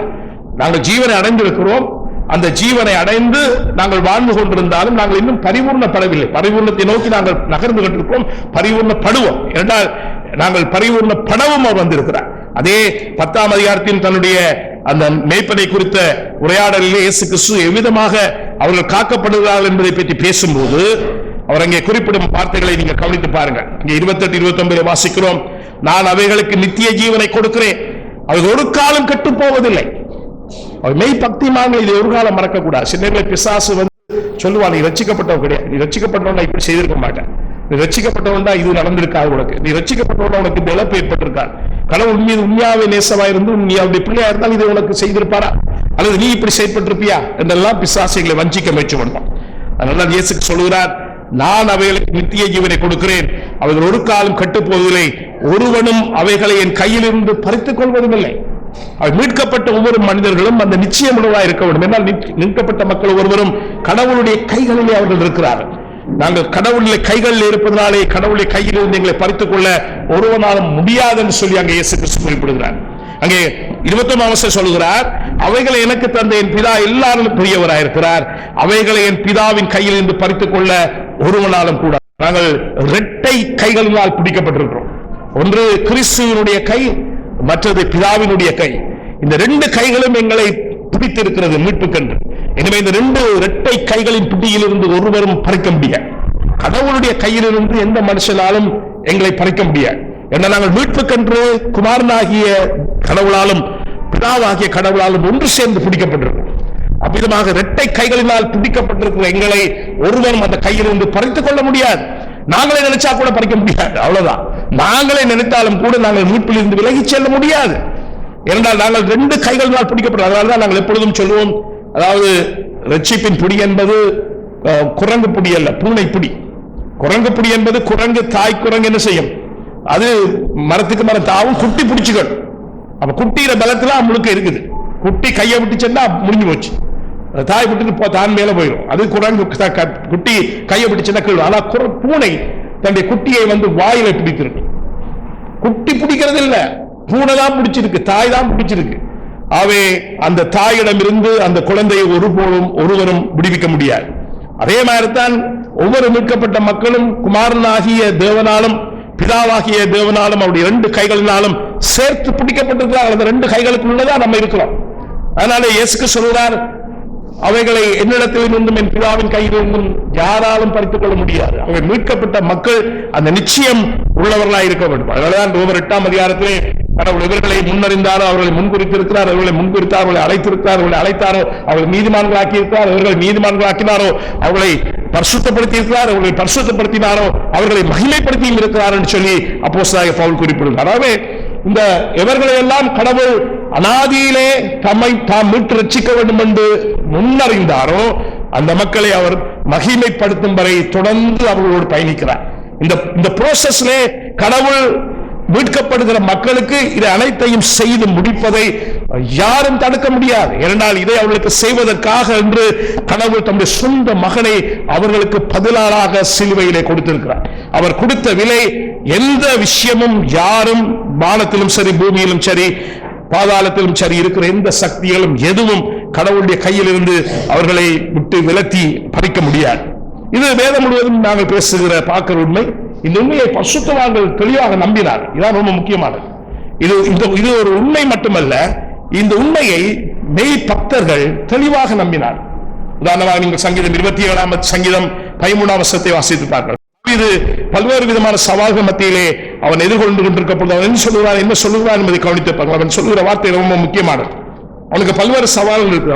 நாங்கள் ஜீவனை அடைந்திருக்கிறோம். அந்த ஜீவனை அடைந்து நாங்கள் வாழ்ந்து கொண்டிருந்தாலும் நாங்கள் இன்னும் பரிபூர்ணப்படவில்லை. பரிபூர்ணத்தை நோக்கி நாங்கள் நகர்ந்து கொண்டிருக்கிறோம். பரிபூர்ணப்படுவோம் என்றால் நாங்கள் பரிபூர்ணப்படவும் அவர் வந்திருக்கிறார். அதே 10ஆம் அதிகாரத்தின் தன்னுடைய அந்த மேய்ப்பனை குறித்த உரையாடலிலே இயேசு கிறிஸ்து எவ்விதமாக அவர்கள் காக்கப்படுகிறார்கள் என்பதை பற்றி பேசும்போது அவர் அங்கே குறிப்பிடும் வார்த்தைகளை நீங்கள் கவனித்து பாருங்க. இங்கே 28, 29 வாசிக்கிறோம், நான் அவைகளுக்கு நித்திய ஜீவனை கொடுக்கிறேன், அவை ஒரு காலம் கெட்டு போவதில்லை. மெய் பக்திமான்கள் இதை ஒரு காலம் மறக்க கூடாது. சின்ன பிசாசு சொல்லுவான், நீ ரட்சிக்கப்பட்டவன் கிடையாது, நீ ரட்சிக்கப்பட்டவன் இப்படி செய்திருக்க மாட்டேன், நீ ரட்சிக்கப்பட்டவன் தான் இது நடந்திருக்காது உனக்கு, நீ ரட்சிக்கப்பட்டவன் உனக்கு இந்த இழப்பு ஏற்பட்டிருக்கார், கடவுள் மீது உண்மையாவே நேசமா இருந்து நீ அவருடைய பிள்ளையா இருந்தால் இது உனக்கு செய்திருப்பாரா, அல்லது நீ இப்படி செயல்பட்டிருப்பியா என்றெல்லாம் பிசாசுகளை வஞ்சிக்க முயற்சி பண்ணோம். அதனால இயேசு சொல்கிறார், நான் அவைகளுக்கு நித்திய ஜீவனை கொடுக்கிறேன், அவைகள் ஒரு காலம் கட்டுப்போவதில்லை, ஒருவனும் அவைகளை என் கையிலிருந்து பறித்துக் கொள்வதும் இல்லை. மீட்கப்பட்ட ஒவ்வொரு மனிதர்களும் அந்த நிச்சயம் உணவாக இருக்க வேண்டும். என்னால் மீட்கப்பட்ட மக்கள் ஒவ்வொருவரும் கடவுளுடைய கைகளிலே அவர்கள் இருக்கிறார்கள். நாங்கள் கடவுளுடைய கைகளில் இருப்பதனாலே கடவுளுடைய கையில் இருந்து எங்களை பறித்துக் கொள்ள ஒருவனாலும் முடியாது என்று சொல்லி அங்கே இயேசு கிறிஸ்து குறிப்பிடுகிறார். அங்கே 21 சொல்லுகிறார், அவைகளை எனக்கு தந்த என் பிதா எல்லாரும் பெரியவராயிருக்கிறார், அவைகளை என் பிதாவின் கையில் இருந்து பறித்துக் கொள்ள ஒருவனாலும் கூட. நாங்கள் இரட்டை கைகளினால் பிடிக்கப்பட்டிருக்கிறோம். ஒன்று கிறிஸ்துவினுடைய கை, மற்றது பிதாவினுடைய கை. இந்த ரெண்டு கைகளும் எங்களை பிடித்திருக்கிறது மீட்புக்கென்று. எனவே இந்த ரெண்டு இரட்டை கைகளின் பிடியிலிருந்து ஒருவரும் பறிக்க முடியாது. கடவுளுடைய கையிலிருந்து எந்த மனுஷனாலும் எங்களை பறிக்க முடியாது. ஏன்னா நாங்கள் மீட்புக்கென்று குமாரனாகிய கடவுளாலும் பிதாவாகிய கடவுளாலும் ஒன்று சேர்ந்து பிடிக்கப்பட்டிருக்கிறோம். அவ்விதமாக இரட்டை கைகளினால் பிடிக்கப்பட்டிருக்கிற எங்களை ஒருவரும் அந்த கையிலிருந்து பறித்துக் கொள்ள முடியாது. நாங்களே நினைச்சா கூட பறிக்க முடியாது. அவ்வளவுதான். நாங்களே நினைத்தாலும் கூட நாங்கள் மீட்பில் இருந்து விலகி செல்ல முடியாது. ஏனென்றால் நாங்கள் ரெண்டு கைகளினால் பிடிக்கப்படும். அதனால்தான் நாங்கள் எப்பொழுதும் சொல்லுவோம், அதாவது ரட்சிப்பின் பிடி என்பது குரங்கு பிடி அல்ல, பூனை பிடி. குரங்கு பிடி என்பது குரங்கு, தாய் குரங்கு என்ன செய்யும், அது மரத்துக்கு மரம் தாவும், குட்டி பிடிச்சுகள். அப்ப குட்டியில பலத்துல முழுக்க இருக்குது. குட்டி கையை விட்டு சென்னா முடிஞ்சு போச்சு. தாய் விட்டு தான் மேல போயிடும். அது குரங்கு, குட்டி கையை விட்டு சென்னா கீழ். ஆனா பூனை தன்னுடைய குட்டியை வாயில பிடித்திருக்கு. குட்டி பிடிக்கிறது இல்ல, பூனை தான் பிடிச்சிருக்கு, தாய் தான் பிடிச்சிருக்கு. ஆகவே அந்த தாயிடம் இருந்து அந்த குழந்தையை ஒருவரும் விடுவிக்க முடியாது. அதே மாதிரிதான் ஒவ்வொரு மீட்கப்பட்ட மக்களும் குமாரனாகிய தேவனாலும் பிதாவாகிய தேவனாலும் அவருடைய ரெண்டு கைகளினாலும் சேர்த்து பிடிக்கப்பட்டிருக்கிறார்கள். அந்த ரெண்டு கைகளுக்குள்ளதான் நம்ம இருக்கிறோம். அதனால இயேசு சொல்கிறார், அவைகளை என்னிடத்தில் இருந்தும் என் பிதாவின் கையில் இருந்தும் யாராலும் பறித்துக் கொள்ள முடியாது. அவை மீட்கப்பட்ட மக்கள் அந்த நிச்சயம் உள்ளவர்களாக இருக்க வேண்டும். அதனாலதான் ரோமர் 8ஆம் அதிகாரத்திலே கடவுள் இவர்களை முன்னறிந்தாரோ அவர்களை முன்குறித்திருக்கிறார், அவர்களை முன்குறித்தார், அவர்களை அழைத்திருக்கிறார், அவர்களை அழைத்தாரோ அவர்களை நீதிமான்களாக்கி இருக்கிறார், அவர்களை நீதிமான்களாக்கினாரோ அவர்களை பரிசுத்தப்படுத்தி இருக்கிறார், அவர்களை பரிசுத்தப்படுத்தினாரோ அவர்களை மகிமைப்படுத்தியும் இருக்கிறார் என்று சொல்லி அப்போஸ்தலனாகிய பவுல் குறிப்பிடுகிறார். ஆகவே இந்த எவர்களை எல்லாம் கடவுள் அனாதியிலே தம்மை தாம் மீட்டு ரட்சிக்க வேண்டும் என்று முன்னறிந்தாரோ அந்த மக்களை அவர் மகிமைப்படுத்தும் வரை தொடர்ந்து அவர்களோடு பயணிக்கிறார். இந்த ப்ரோசஸ்லே கடவுள் மீட்கப்படுகிற மக்களுக்கு இதை அனைத்தையும் செய்து முடிப்பதை யாரும் தடுக்க முடியாது. ஏனென்றால் இதை அவர்களுக்கு செய்வதற்காக என்று கடவுள் தம்முடைய சொந்த மகனை அவர்களுக்கு பதிலாக சிலுவையிலே கொடுத்திருக்கிறார். அவர் கொடுத்த விலை எந்த விஷயமும் யாரும் வானத்திலும் சரி பூமியிலும் சரி பாதாளத்திலும் சரி இருக்கிற எந்த சக்திகளும் எதுவும் கடவுளுடைய கையில் இருந்து அவர்களை விட்டு விலத்தி பறிக்க முடியாது. இது வேதம் முழுவதும் நாங்கள் பேசுகிற பார்க்கிற உண்மை. இந்த உண்மையை பரிசுத்தவான்கள் தெளிவாக நம்பினார். இதான் ரொம்ப முக்கியமானது. இது ஒரு உண்மை மட்டுமல்ல, இந்த உண்மையை மெய் பக்தர்கள் தெளிவாக நம்பினார். உதாரணமாக நீங்கள் சங்கீதம் 27ஆம் சங்கீதம் 13ஆம் வசனத்தை வாசித்து பார்க்கலாம். இது பல்வேறு விதமான சவால்கள் மத்தியிலே அவன் எதிர்கொண்டு கொண்டிருக்க பொழுது அவன் என்ன சொல்லுகிறான் என்பதை கவனித்து பார்க்கலாம். அவன் சொல்லுகிற வார்த்தை ரொம்ப முக்கியமானது. அவனுக்கு பல்வேறு சவால்கள் இருக்கு.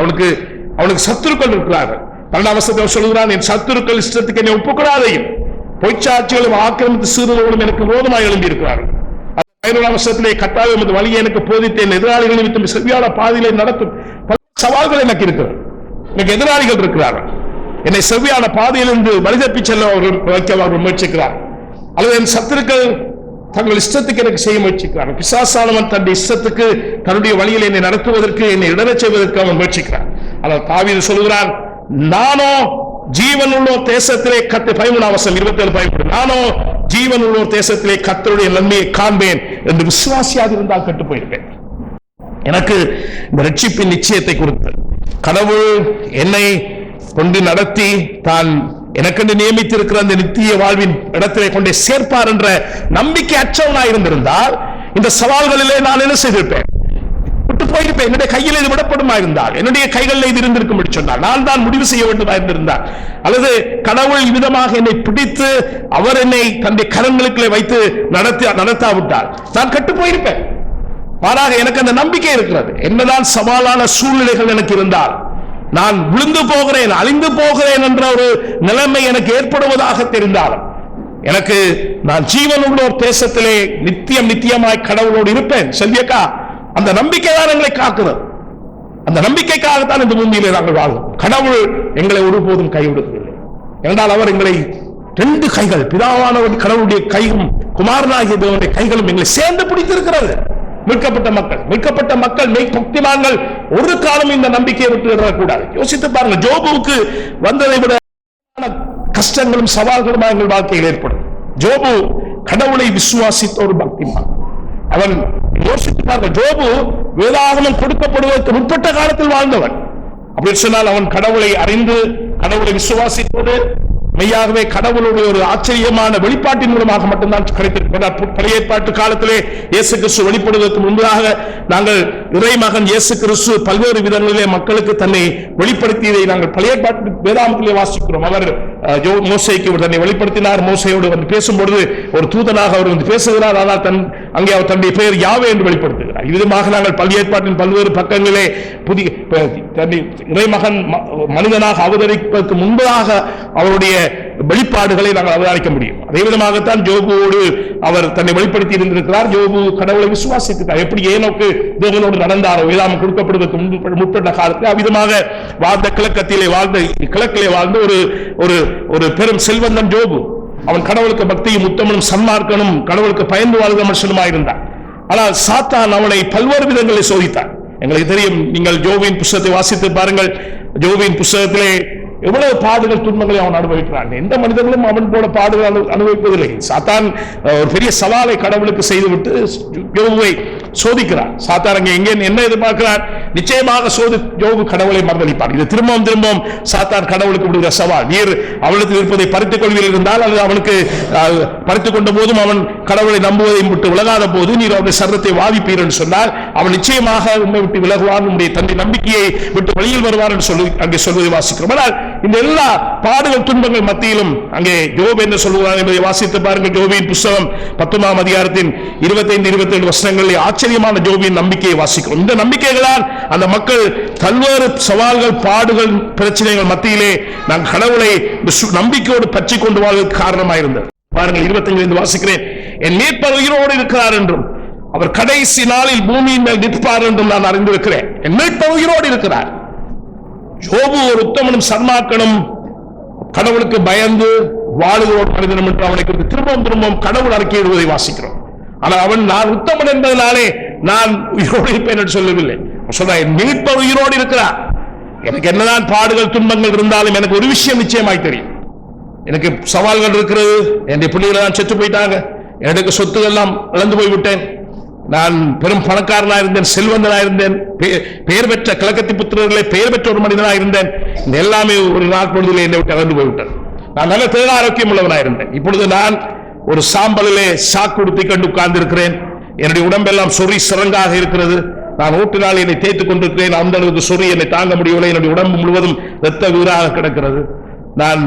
அவனுக்கு சத்துருக்கள் இருக்கிறார்கள். 12ஆம் வசனத்தை சொல்லுகிறான், என் சத்துருக்கள் இஷ்டத்துக்கு என்னை ஒப்புக்கொடாதையும் பொய்ச்சாட்சிகளும் ஆக்கிரமித்து சீறுகளும் எனக்கு விரோதமாக எழும்பி இருக்கிறார்கள். 15ஆம் வசனத்திலே கட்டாய வழியை எனக்கு போதித்தேன், எதிராளிகளை விட்டு செவ்வியான பாதையிலே நடத்தும் சவால்கள் எனக்கு இருக்கிறது. எனக்கு எதிராளிகள் இருக்கிறார்கள். என்னை செவ்வியான பாதையிலிருந்து வழி தப்பி செல்ல அவர்கள் முயற்சிக்கிறார். அல்லது என் சத்துருக்கள் தங்கள் இஷ்டத்துக்கு எனக்கு செய்ய முயற்சிக்கிறார்கள். பிசாசானவன் தன்னுடைய இஷ்டத்துக்கு தன்னுடைய வழியில் என்னை நடத்துவதற்கு, என்னை இடரச் செய்வதற்கு அவன் முயற்சிக்கிறான். ஆனால் தாவீது சொல்கிறான், நானோ ஜீவன் உள்ளோர் தேசத்திலே 13ஆம் வசனம் 27 பயன்படும், நானோ ஜீவன் உள்ளோர் தேசத்திலே கர்த்தருடைய நன்மையை காண்பேன் என்று விசுவாசியாக இருந்தால் கெட்டு போயிருப்பேன். எனக்கு இந்த ரட்சிப்பின் நிச்சயத்தை கொடுத்து கடவுள் என்னை கொண்டு நடத்தி தான் எனக்கென்று நியமித்திருக்கிற அந்த நித்திய வாழ்வின் இடத்திலே கொண்டே சேர்ப்பார் என்ற நம்பிக்கை அற்றவனாய் இருந்திருந்தால் இந்த சவால்களிலே நான் என்ன செய்திருப்பேன், விட்டு போயிருப்பேன். என்னுடைய கையில் இது விடப்படுமா இருந்தால், என்னுடைய கைகளில் இது இருந்திருக்கும் என்று சொன்னால் நான் தான் முடிவு செய்ய வேண்டுமா இருந்திருந்தால், அல்லது கடவுள் விதமாக என்னை பிடித்து அவர் என்னை தன்னுடைய கரங்களுக்குள்ளே வைத்து நடத்தாவிட்டால் நான் கெட்டு போயிருப்பேன். மாறாக எனக்கு அந்த நம்பிக்கை இருக்கிறது. என்னதான் சவாலான சூழ்நிலைகள் எனக்கு இருந்தால், நான் விழுந்து போகிறேன், அழிந்து போகிறேன் என்ற ஒரு நிலைமை எனக்கு ஏற்படுவதாக தெரிந்தாலும் எனக்கு நான் ஜீவன் உள்ளோர் தேசத்திலே நித்தியமாய் கடவுளோடு இருப்பேன். செல்வியக்கா, அந்த நம்பிக்கை தான் எங்களை காக்கிறது. அந்த நம்பிக்கைக்காகத்தான் இந்த பூமியிலே நாங்கள் வாழ்வோம். கடவுள் எங்களை ஒருபோதும் கைவிடுவதில்லை. என்றால் அவர் எங்களை ரெண்டு கைகள், பிதாவானவர் கடவுளுடைய கையும் குமாரனாகிய தேவனுடைய கைகளும் எங்களை சேர்ந்து பிடித்திருக்கிறது. மீட்கப்பட்ட மக்கள் மெய் பக்திமான்கள் ஒரு காலம் இந்த நம்பிக்கையை விட்டு விடக்கூடாது. யோசித்து பாருங்கள், ஜோபுவுக்கு வந்ததை விட கஷ்டங்களும் சவால்களும் எங்கள் வாழ்க்கையில் ஏற்படும். ஜோபு கடவுளை விசுவாசித்த ஒரு பக்திமான். அவன் யோசித்து பாருங்கள், ஜோபு வேதாகமம் கொடுக்கப்படுவதற்கு முற்பட்ட காலத்தில் வாழ்ந்தவன். அப்படி சொன்னால் அவன் கடவுளை அறிந்து கடவுளை விசுவாசித்தது மெய்யாகவே கடவுளுடைய ஒரு ஆச்சரியமான வெளிப்பாட்டின் மூலமாக மட்டும்தான் கிடைத்திருக்கிறது. பழைய ஏற்பாட்டு காலத்திலே இயேசு கிறிஸ்து வெளிப்படுவதற்கு முன்பதாக நாங்கள் இறைமகன் இயேசு கிறிஸ்து பல்வேறு விதங்களிலே மக்களுக்கு தன்னை வெளிப்படுத்தியதை நாங்கள் பழைய ஏற்பாட்டு வேதாகமத்திலே வாசிக்கிறோம். அவர் மோசேக்கு தன்னை வெளிப்படுத்தினார். மோசேயோடு வந்து பேசும்பொழுது ஒரு தூதனாக அவர் வந்து பேசுகிறார். ஆனால் அங்கே அவர் தன்னுடைய பெயர் யாவே என்று வெளிப்படுத்துகிறார். விதமாக நாங்கள் பழைய ஏற்பாட்டின் பல்வேறு பக்கங்களே புதிய இறைமகன் மனிதனாக அவதரிப்பதற்கு முன்பதாக அவருடைய வெளிப்பாடுகளை நாங்கள் அவதானிக்க முடியும். அதே விதமாகத்தான் யோபுவோடு அவர் தன்னை வெளிப்படுத்தி இருந்திருக்கிறார். யோபு கடவுளை விசுவாசித்தார். எப்படி ஏனோக்கு தேவனோடு நடந்தாரோ வேதாகம் கொடுக்கப்படுவதற்கு முற்பட்ட காலத்தில் அவ்விதமாக வாழ்ந்த கிழக்கிலே வாழ்ந்த ஒரு பெரும் செல்வந்தன் யோபு. அவன் கடவுளுக்கு பக்தியும் உத்தமனும் சன்மார்க்கனும் கடவுளுக்கு பயந்து வாழ்ந்த மனுஷனுமாயிருந்தான். ஆனால் சாத்தான் அவனை பல்வேறு விதங்களில் சோதித்தான். எங்களுக்கு தெரியும், நீங்கள் யோபின் புத்தகத்தை வாசித்து பாருங்கள். யோபின் புத்தகத்திலே எவ்வளவு பாடுகள் துன்பங்களை அவன் அனுபவிக்கிறான். எந்த மனிதர்களும் அவன் போல பாடுகள் அனுபவிப்பதில்லை. சாத்தான் ஒரு பெரிய சவாலை கடவுளுக்கு செய்துவிட்டு யோபுவை சோதிக்கிறார். சாத்தான் அங்கே எங்கே என்ன எதிர்பார்க்கிறார்? நிச்சயமாக யோபு கடவுளை மறுதளிப்பார். இது திரும்பவும் சாத்தான் கடவுளுக்கு விடுகிற சவால். நீர் அவளுக்கு இருப்பதை பறித்துக் கொள்வீர்கள் இருந்தால், அல்லது அவனுக்கு பறித்துக் கொண்ட போதும் அவன் கடவுளை நம்புவதை விட்டு விலகாத போது நீர் அவருடைய சரத்தை வாதிப்பீர் என்று சொன்னால், அவன் நிச்சயமாக உண்மை விட்டு விலகுவான், உன்னுடைய தன்னை நம்பிக்கையை விட்டு வெளியில் வருவார் என்று சொல்லி அங்கே சொல்வதை வாசிக்கிறோம். ஆனால் இந்த எல்லா பாடுகள் துன்பங்கள் மத்தியிலும் அங்கே யோபு என்ன சொல்கிறார் என்பதை வாசித்து பாருங்கள். யோபின் புத்தகம் 10ஆம் அதிகாரத்தின் 25-27 வசனங்களில் ஆச்சரியமான யோபின் நம்பிக்கையை வாசிக்கிறோம். இந்த நம்பிக்கைகளால் அந்த மக்கள் பல்வேறு சவால்கள், பாடுகள், பிரச்சனைகள் மத்தியிலே நாங்கள் கடவுளை நம்பிக்கையோடு பற்றி கொண்டு வாழ்வதற்கு காரணமாயிருந்தது. பாருங்கள், 25 வாசிக்கிறேன். என் மீட்பர் உயிரோடு இருக்கிறார் என்றும் அவர் கடைசி நாளில் பூமியின் மேல் நிற்பார் என்றும் நான் அறிந்திருக்கிறேன். என் மீட்பர் உயிரோடு இருக்கிறார். யோபு ஒரு உத்தமனும் சன்மார்க்கனும் கடவுளுக்கு பயந்து வாழுகிற மனிதனும் என்று அவனை குறித்து திரும்பவும் கடவுள் அறிக்கையிடுவதை வாசிக்கிறோம். ஆனால் அவன் நான் உத்தமன் என்பதனாலே நான் உயிரோடு இருப்பேன் என்று சொல்லவில்லை. சொன்ன என் மீட்பர் உயிரோடு இருக்கிறார். எனக்கு என்னதான் பாடுகள் துன்பங்கள் இருந்தாலும் எனக்கு ஒரு விஷயம் நிச்சயமாய் தெரியும். எனக்கு சவால்கள் இருக்கிறது. என்னுடைய பிள்ளைகள் தான் செத்து போயிட்டாங்க. எனக்கு சொத்துகள் எல்லாம் இழந்து போய்விட்டேன். நான் பெரும் பணக்காரனாக இருந்தேன், செல்வந்தனாக இருந்தேன், பெயர் பெற்ற கிழக்கத்தி புத்திரர்களை பெயர் பெற்ற ஒரு மனிதனாக இருந்தேன். இந்த எல்லாமே ஒரு நாள் பொழுதிலே என்னை விட்டு அகன்று போய்விட்டேன். நான் நல்ல தேக ஆரோக்கியம் உள்ளவனாக இருந்தேன். இப்பொழுது நான் ஒரு சாம்பலிலே சாக்கு உடுத்தி கண்டு உட்கார்ந்து இருக்கிறேன். என்னுடைய உடம்பெல்லாம் சொறி சிறங்காக இருக்கிறது. நான் ஓட்டினால் என்னை தேய்த்துக் கொண்டிருக்கிறேன். அந்த அளவுக்கு சொறி என்னை தாங்க முடியவில்லை. என்னுடைய உடம்பு முழுவதும் இரத்த வீராக கிடக்கிறது. நான்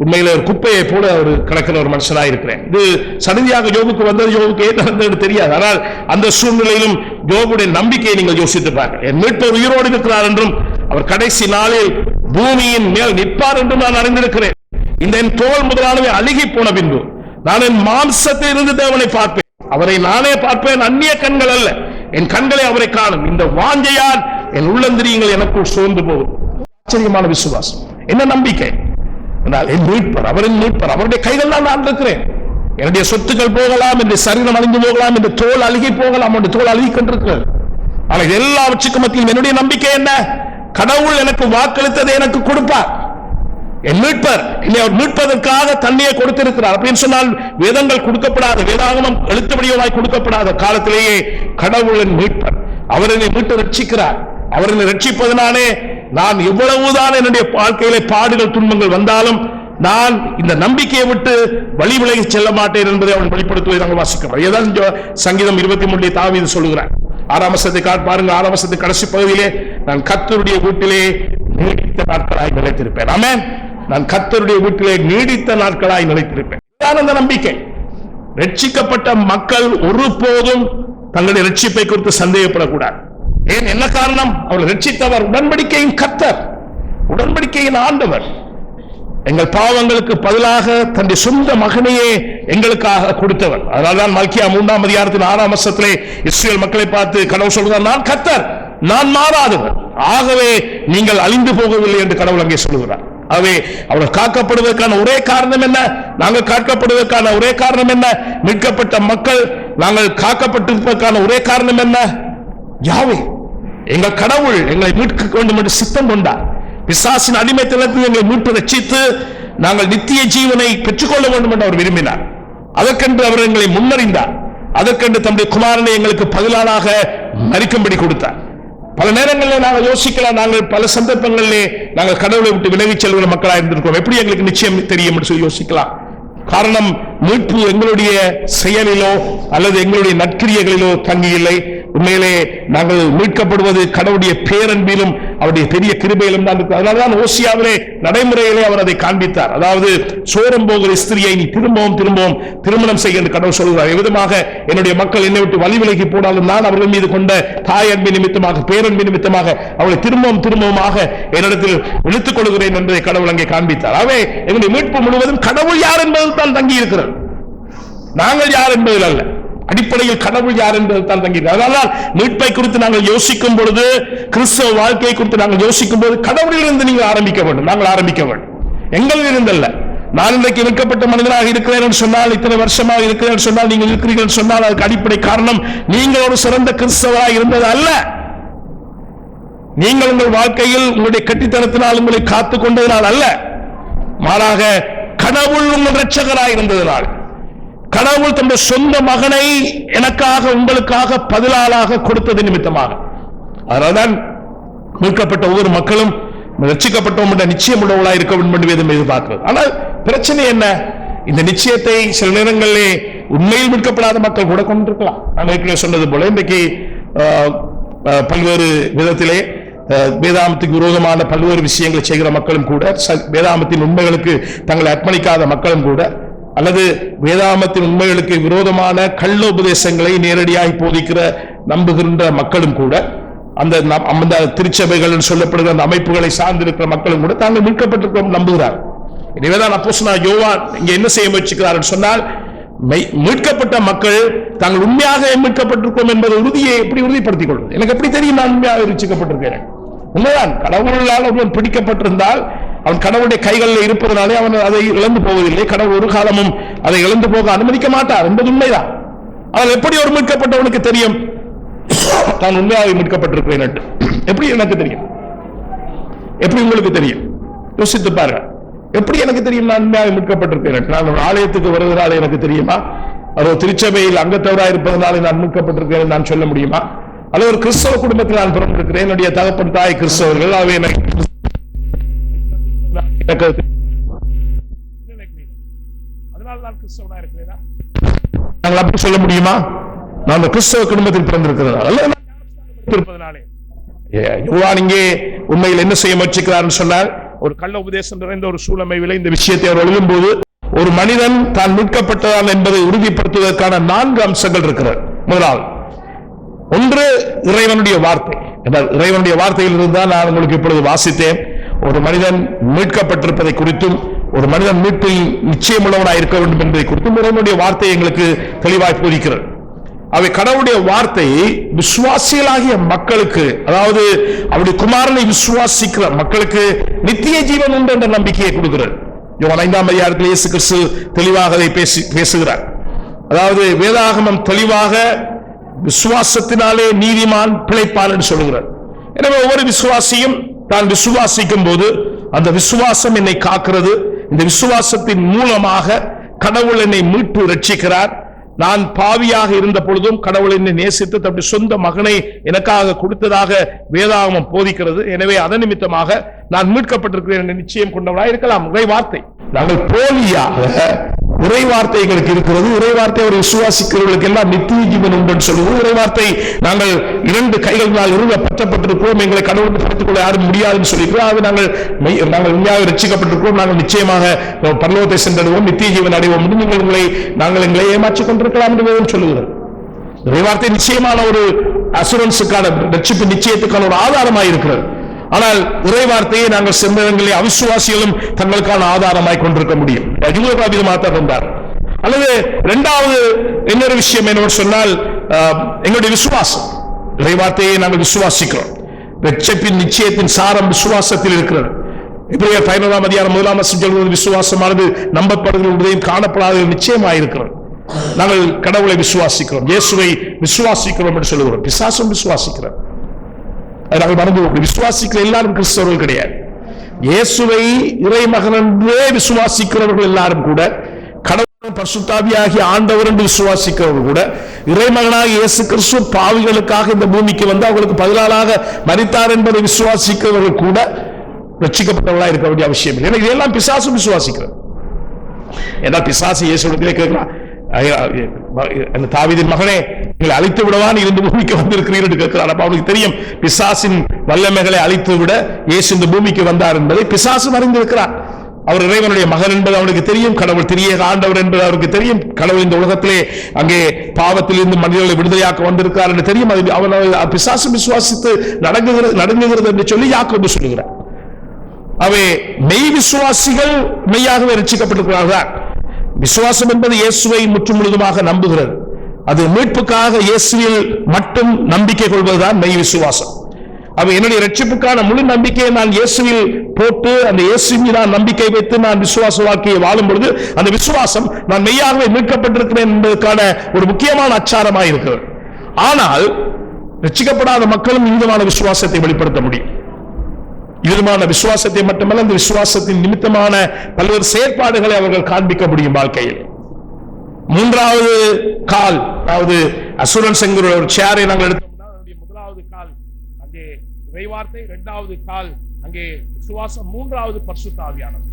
உண்மையில ஒரு குப்பையை போல ஒரு கிடக்கிற ஒரு மனுஷனாக இருக்கிறேன். இது சடதியாக யோபுக்கு வந்தது, யோபுக்கு ஏன் நடந்தது தெரியாது. ஆனால் அந்த சூழ்நிலையிலும் யோபுடைய நம்பிக்கையை நீங்கள் யோசித்து பாருங்கள். என் மீட்பர் உயிரோடு இருக்கிறார் என்றும் அவர் கடைசி நாளில் பூமியின் மேல் நிற்பார் என்றும் நான் அறிந்திருக்கிறேன். இந்த என் தோல் முதலானவை அழுகி போன பின்பு நான் என் மாம்சத்தில் இருந்து தேவனை பார்ப்பேன். அவரை நானே பார்ப்பேன், அந்நிய கண்கள் அல்ல. என் கண்களை அவரை காணும். இந்த வாஞ்சையால் என் உள்ளந்திரியங்கள் எனக்குள் சோர்ந்து போகும். ஆச்சரியமான விசுவாசம். என்ன நம்பிக்கை! என் மீட்பர், அவரின் மீட்பர், அவருடைய கைகள் தான் நான் இருக்கிறேன். என்னுடைய சொத்துக்கள் போகலாம், என்னுடைய சரீரம் அழிந்து போகலாம், என்னுடைய தோல் அழுகி போகலாம், என்னுடைய தோல் அழுகி கொண்டிருக்கிறது. ஆனால் எல்லாவற்றுக்கும் மத்தியில் என்னுடைய நம்பிக்கை என்ன? கடவுள் எனக்கு வாக்களித்ததை எனக்கு கொடுப்பார். என் மீட்பர் என்னை அவர் மீட்பதற்காக தன்னையே கொடுத்திருக்கிறார். அப்படின்னு சொன்னால் வேதங்கள் கொடுக்கப்படாத, வேதாகமம் எழுத்துப்படியாய் கொடுக்கப்படாத காலத்திலேயே கடவுளின் மீட்பர். அவர் என்னை மீட்டு ரட்சிக்கிறார். அவர் என்னை ரட்சிப்பதனாலே நான் எவ்வளவுதான் என்னுடைய வாழ்க்கையிலே பாடுகள் துன்பங்கள் வந்தாலும் நான் இந்த நம்பிக்கையை விட்டு வழி விலகி செல்ல மாட்டேன் என்பதை அவன் வெளிப்படுத்துவதை நாங்கள் வாசிக்கிறோம். ஏதான் சங்கீதம் 23 தாவீது சொல்லுகிறார். 6ஆம் வசனத்தை பாருங்க. 6ஆம் வசனத்தின் கடைசி பகுதியிலே நான் கர்த்தருடைய வீட்டிலே நீடித்த நாட்களாய் நிலைத்திருப்பேன். ஆமென். நான் கர்த்தருடைய வீட்டிலே நீடித்த நாட்களாய் நிலைத்திருப்பேன். இதுதான் அந்த நம்பிக்கை. ரட்சிக்கப்பட்ட மக்கள் ஒருபோதும் தங்களுடைய ரட்சிப்பை குறித்து சந்தேகப்படக்கூடாது. ஏன், என்ன காரணம்? அவர் ரட்சித்தவர் உடன்படிக்கையின் கர்த்தர், உடன்படிக்கையின் ஆண்டவர். எங்கள் பாவங்களுக்கு பதிலாக தன்னுடைய சொந்த மகனையே எங்களுக்காக கொடுத்தவர். அதனால்தான் மல்கியா 3ஆம் அதிகாரத்தின் 6ஆம் வசனத்திலே இஸ்ரவேல் மக்களை பார்த்து கடவுள் சொல்கிறார், நான் கர்த்தர், நான் மாறாதவர், ஆகவே நீங்கள் அழிந்து போகவில்லை என்று கடவுள் அங்கே சொல்லுகிறார். ஆகவே அவர்கள் காக்கப்படுவதற்கான ஒரே காரணம் என்ன? நாங்கள் காக்கப்படுவதற்கான ஒரே காரணம் என்ன? மீட்கப்பட்ட மக்கள் நாங்கள் காக்கப்பட்டிருப்பதற்கான ஒரே காரணம் என்ன? யாவே எங்கள் கடவுள் எங்களை மீட்க வேண்டும் என்று சித்தம் கொண்டார். பிசாசின் அடிமைத்தனத்தில் எங்களை மீட்டு ரட்சித்து நாங்கள் நித்திய ஜீவனை பெற்றுக்கொள்ள வேண்டும் என்று அவர் விரும்பினார். அதற்கென்று அவர் எங்களை முன்னறிந்தார். அதற்கென்று தம்முடைய குமாரனை எங்களுக்கு பதிலாக மரிக்கும்படி கொடுத்தார். பல நேரங்களில் நாங்கள் யோசிக்கலாம், நாங்கள் பல சந்தர்ப்பங்களிலே நாங்கள் கடவுளை விட்டு விலகிச் செல்கிற மக்களாக இருந்திருக்கோம், எப்படி எங்களுக்கு நிச்சயம் தெரியும் என்று சொல்லி யோசிக்கலாம். காரணம், மீட்பு எங்களுடைய செயலிலோ அல்லது எங்களுடைய நற்கிரியைகளிலோ தங்கியில்லை. உண்மையிலே நாங்கள் மீட்கப்படுவது கடவுளுடைய பேரன்பிலும் அவருடைய பெரிய கிருபையிலும் தான் இருக்கு. அதனால்தான் ஓசியாவிலே நடைமுறையிலே அவர் அதை காண்பித்தார். அதாவது சோரம் போகிற ஸ்திரியை நீ திரும்பவும் திரும்பவும் திருமணம் செய்ய என்று கடவுள் சொல்கிறார். எவ்விதமாக என்னுடைய மக்கள் என்னை விட்டு வழி விலகி போனாலும் நான் அவர்கள் மீது கொண்ட தாய் அன்பு நிமித்தமாக பேரன்பு நிமித்தமாக அவளை திரும்பவும் திரும்பவுமாக என்னிடத்தில் இழுத்துக் கொள்கிறேன் என்பதை கடவுள் அங்கே காண்பித்தார். ஆகவே என்னுடைய மீட்பு முழுவதும் கடவுள் யார் என்பதில் தான் தங்கி இருக்கிறது, நாங்கள் யார் என்பதில் அல்ல. அடிப்படையில் கடவுள் யார் என்பது தான் தங்கியிருக்கிறது. அதனால் மீட்பை குறித்து நாங்கள் யோசிக்கும் பொழுது, கிறிஸ்தவ வாழ்க்கையை குறித்து நாங்கள் யோசிக்கும் போது கடவுளிலிருந்து நீங்கள் ஆரம்பிக்க வேண்டும், நாங்கள் ஆரம்பிக்க வேண்டும், எங்களில் இருந்தல்ல. நான் இன்றைக்கு மீட்கப்பட்ட மனிதனாக இருக்கிறேன் என்று சொன்னால், இத்தனை வருஷமாக இருக்கிறேன் என்று சொன்னால், நீங்கள் இருக்கிறீர்கள் சொன்னால் அதுக்கு அடிப்படை காரணம் நீங்கள் ஒரு சிறந்த கிறிஸ்தவராக இருந்தது அல்ல. நீங்கள் உங்கள் வாழ்க்கையில் உங்களுடைய கட்டித்தனத்தினால் உங்களை காத்துக் கொண்டதனால் அல்ல, மாறாக கடவுள் உங்கள் இரட்சகராக இருந்ததனால், கடவுள் தன்னுடைய சொந்த மகனை எனக்காக உங்களுக்காக பதிலாளாக கொடுத்தது நிமித்தமாக. அதனால்தான் மீட்கப்பட்ட ஒவ்வொரு மக்களும் ரட்சிக்கப்பட்டோம் என்ற நிச்சயம் உள்ளவர்களாக இருக்க வேண்டும் என்று வேதம் எதிர்பார்க்கிறது. ஆனால் பிரச்சனை என்ன? இந்த நிச்சயத்தை சில நேரங்களிலே உண்மையில் மீட்கப்படாத மக்கள் கூட கொண்டிருக்கலாம். நான் ஏற்கனவே சொன்னது போல இன்றைக்கு பல்வேறு விதத்திலே வேதாமத்துக்கு விரோதமான பல்வேறு விஷயங்களை செய்கிற மக்களும் கூட, வேதாமத்தின் உண்மைகளுக்கு தங்களை அர்ப்பணிக்காத மக்களும் கூட, அல்லது வேதாமத்தின் உண்மைகளுக்கு விரோதமான கள்ள உபதேசங்களை நேரடியாக போதிக்கிற நம்புகின்ற மக்களும் கூட, அந்த திருச்சபைகள் சொல்லப்படுகிற அந்த அமைப்புகளை சார்ந்திருக்கிற மக்களும் கூட தாங்கள் மீட்கப்பட்டிருக்கிறோம் நம்புகிறார். எனவேதான் அப்போஸ்தலனாகிய யோவான் இங்கே என்ன செய்ய முயற்சிக்கிறார் சொன்னால், மீட்கப்பட்ட மக்கள் தாங்கள் உண்மையாக மீட்கப்பட்டிருக்கோம் என்பதை உறுதியை எப்படி உறுதிப்படுத்திக் கொள்வது? எனக்கு எப்படி தெரியும் நான் உண்மையாக ரட்சிக்கப்பட்டிருக்கிறேன்? உண்மைதான், கடவுளால் ஒருவன் பிடிக்கப்பட்டிருந்தால் அவன் கடவுளுடைய கைகளில் இருப்பதனாலே அவன் அதை இழந்து போவதில்லை. கடவுள் ஒரு காலமும் அதை இழந்து போக அனுமதிக்க மாட்டார் என்பது உண்மைதான். ஆனால் எப்படி ஒரு மீட்கப்பட்டவனுக்கு தெரியும் தான் உண்மையாக மீட்கப்பட்டிருக்கிறேன் என்று? எப்படி எனக்கு தெரியும்? எப்படி உங்களுக்கு தெரியும்? யோசித்து பாருங்க. எப்படி எனக்கு தெரியும் நான் உண்மையாக மீட்கப்பட்டிருக்கிறேன்? நான் ஒரு ஆலயத்துக்கு வருவதால் எனக்கு தெரியுமா? அது திருச்சபையில் அங்கத்தவராக இருப்பதனாலே நான் மீட்கப்பட்டிருக்கிறேன் நான் சொல்ல முடியுமா? அல்லது ஒரு கிறிஸ்தவ குடும்பத்தில் நான் பிறந்திருக்கிறேன், என்னுடைய தகப்பன் தாய் கிறிஸ்தவர்கள், அவை அப்படி சொல்ல முடியுமா? நான் கிறிஸ்தவ குடும்பத்தில் பிறந்திருக்கிறதால் இங்கே உண்மையில் என்ன செய்ய முயற்சிக்கிறார் சொன்னால், ஒரு கள்ள உபதேசம் நிறைந்த ஒரு சூழமையில் இந்த விஷயத்தை அவர் எழுதும் போது, ஒரு மனிதன் தான் மீட்கப்பட்டதான் என்பதை உறுதிப்படுத்துவதற்கான 4 அம்சங்கள் இருக்கிறார். முதலாவது, ஒன்று இறைவனுடைய வார்த்தை. இறைவனுடைய வார்த்தையில் இருந்தால் நான் உங்களுக்கு இப்பொழுது வாசித்தேன். ஒரு மனிதன் மீட்கப்பட்டிருப்பதை குறித்தும் ஒரு மனிதன் மீட்பில் நிச்சயம் உள்ளவனாக இருக்க வேண்டும் என்பதை குறித்தும் இறைவனுடைய வார்த்தை எங்களுக்கு தெளிவாய் போதிக்கிறது. அவை கடவுளுடைய வார்த்தை விசுவாசிகளாகிய மக்களுக்கு, அதாவது அவருடைய குமாரனை விசுவாசிக்கிற மக்களுக்கு நித்திய ஜீவன் உண்டு என்ற நம்பிக்கையை கொடுக்கிறது. யோவான் 5ஆம் அதிகாரத்தில் இயேசு கிறிஸ்து தெளிவாக அதை பேசுகிறார். அதாவது வேதாகமம் தெளிவாக விசுவாசத்தினாலே நீதிமான் பிழைப்பான் என்று சொல்லுகிறார். எனவே ஒவ்வொரு விசுவாசியும் தான் விசுவாசிக்கும் போது அந்த விசுவாசம் என்னை காக்கிறது, இந்த விசுவாசத்தின் மூலமாக கடவுள் என்னை மீட்டு ரட்சிக்கிறார். நான் பாவியாக இருந்த பொழுதும் கடவுள் என்னை நேசித்து தன்னுடைய சொந்த மகனை எனக்காக கொடுத்ததாக வேதாகமம் போதிக்கிறது. எனவே அதன் நிமித்தமாக நான் மீட்கப்பட்டிருக்கிறேன் என்ற நிச்சயம் கொண்டவராக இருக்கலாம். இறை வார்த்தை நாங்கள் போலியாக இறை வார்த்தை எங்களுக்கு இருக்கிறது. இறை வார்த்தை அவர் விசுவாசிக்கிறவர்களுக்கு எல்லாம் நித்திய ஜீவன் உண்டு சொல்லுவோம். இறை வார்த்தை நாங்கள் 2 கைகளினால் இருந்த பற்றப்பட்டிருக்கிறோம், எங்களை கடவுளுக்கு படைத்துக் கொள்ள யாரும் முடியாதுன்னு சொல்லியிருக்கிறோம். அது நாங்கள் உண்மையாக ரட்சிக்கப்பட்டிருக்கிறோம், நாங்கள் நிச்சயமாக பரலோகத்தை சென்றடைவோம், நித்திய ஜீவன் அடைவோம் என்று நாங்கள் எங்களை ஏமாற்றிக் கொண்டிருக்கலாம் என்று சொல்லுகிறது. இறை வார்த்தை நிச்சயமான ஒரு அசுரன்ஸுக்கான ரட்சிப்பு நிச்சயத்துக்கான ஒரு ஆதாரமாக இருக்கிறது. ஆனால் இறை வார்த்தையை நாங்கள் சென்றவர்களை அவிசுவாசிகளும் தங்களுக்கான ஆதாரமாய் கொண்டிருக்க முடியும். மாத்திரம். அல்லது இரண்டாவது இன்னொரு விஷயம் என்னோடு சொன்னால், எங்களுடைய விசுவாசம். இறை வார்த்தையை நாங்கள் விசுவாசிக்கிறோம். ரட்சிப்பின் நிச்சயத்தின் சாரம் விசுவாசத்தில் இருக்கிறது. எபிரேயர் 11ஆம் அதிகாரம் 1ஆம் வசனம் சொல்வது விசுவாசமானது நம்பப்படுவதையும் காணப்படாத நிச்சயமாயிருக்கிறது. நாங்கள் கடவுளை விசுவாசிக்கிறோம், இயேசுவை விசுவாசிக்கிறோம் என்று சொல்லுகிறோம். பிசாசும் விசுவாசிக்கிறோம். நாங்கள் மறந்து விசுவாசிக்கிற எல்லாரும் கிறிஸ்தவர்கள் கிடையாது. இயேசுவை இறைமகன் என்றே விசுவாசிக்கிறவர்கள் எல்லாரும் கூட கடவுள் பரிசுத்தாவியாகிய ஆண்டவர் என்று விசுவாசிக்கிறவர்கள் கூட இறைமகனாக இயேசு கிறிஸ்து பாவிகளுக்காக இந்த பூமிக்கு வந்து அவர்களுக்கு பதிலாக மரித்தார் என்பதை விசுவாசிக்கிறவர்கள் கூட ரட்சிக்கப்பட்டவர்களாக இருக்க வேண்டிய அவசியம் இல்லை. ஏன்னா இதெல்லாம் பிசாசு விசுவாசிக்கிறது. ஏன்னா பிசாசு இயேசுவிடத்திலே கேட்கிறான், அந்த தாவீதின் மகனே நீங்கள் அழித்து விடவான் இருந்து பூமிக்கு வந்திருக்கிறீர்கள் என்று கேட்கிறார். அப்ப அவனுக்கு தெரியும் பிசாசின் வல்லமைகளை அழித்து விட இயேசு இந்த பூமிக்கு வந்தார் என்பதை பிசாசு அறிந்திருக்கிறார். அவர் இறைவனுடைய மகன் என்பது அவனுக்கு தெரியும். கடவுள் திரியேக ஆண்டவர் என்பது அவருக்கு தெரியும். கடவுள் இந்த உலகத்திலே அங்கே பாவத்தில் இருந்து மனிதர்களை விடுதலையாக்க வந்திருக்கார் என்று தெரியும். அது அவன் பிசாசு விசுவாசித்து நடங்குகிறது என்று சொல்லி யாக்கோபு சொல்லுகிறார். அவை மெய் விசுவாசிகள் மெய்யாகவே ரட்சிக்கப்பட்டிருக்கிறார்கள். விசுவாசம் என்பது இயேசுவை முற்று முழுதுமாக நம்புகிறது. அது மீட்புக்காக இயேசுவில் மட்டும் நம்பிக்கை கொள்வதுதான் மெய் விசுவாசம். அவ என்னுடைய ரட்சிப்புக்கான முழு நம்பிக்கையை நான் இயேசுவில் போட்டு அந்த இயேசுவில் நான் நம்பிக்கை வைத்து நான் விசுவாச வாழ்க்கையை வாழும் பொழுது அந்த விசுவாசம் நான் மெய்யாகவே மீட்கப்பட்டிருக்கிறேன் என்பதற்கான ஒரு முக்கியமான அச்சாரமாக இருக்கிறது. ஆனால் ரட்சிக்கப்படாத மக்களும் இந்த விசுவாசத்தை வெளிப்படுத்த முடியும். இதுமான விசுவாசத்தை மட்டுமல்ல, அந்த விசுவாசத்தின் நிமித்தமான பல்வேறு செயற்பாடுகளை அவர்கள் காண்பிக்க முடியும் வாழ்க்கையில். மூன்றாவது கால், அதாவது அசூரன்ஸ் என்கிற ஒரு சேரை நாங்கள் எடுத்தோம்னா முதலாவது கால் அங்கே இறைவார்த்தை, இரண்டாவது கால் அங்கே விசுவாசம், மூன்றாவது பரிசுத்த ஆவியானவர்.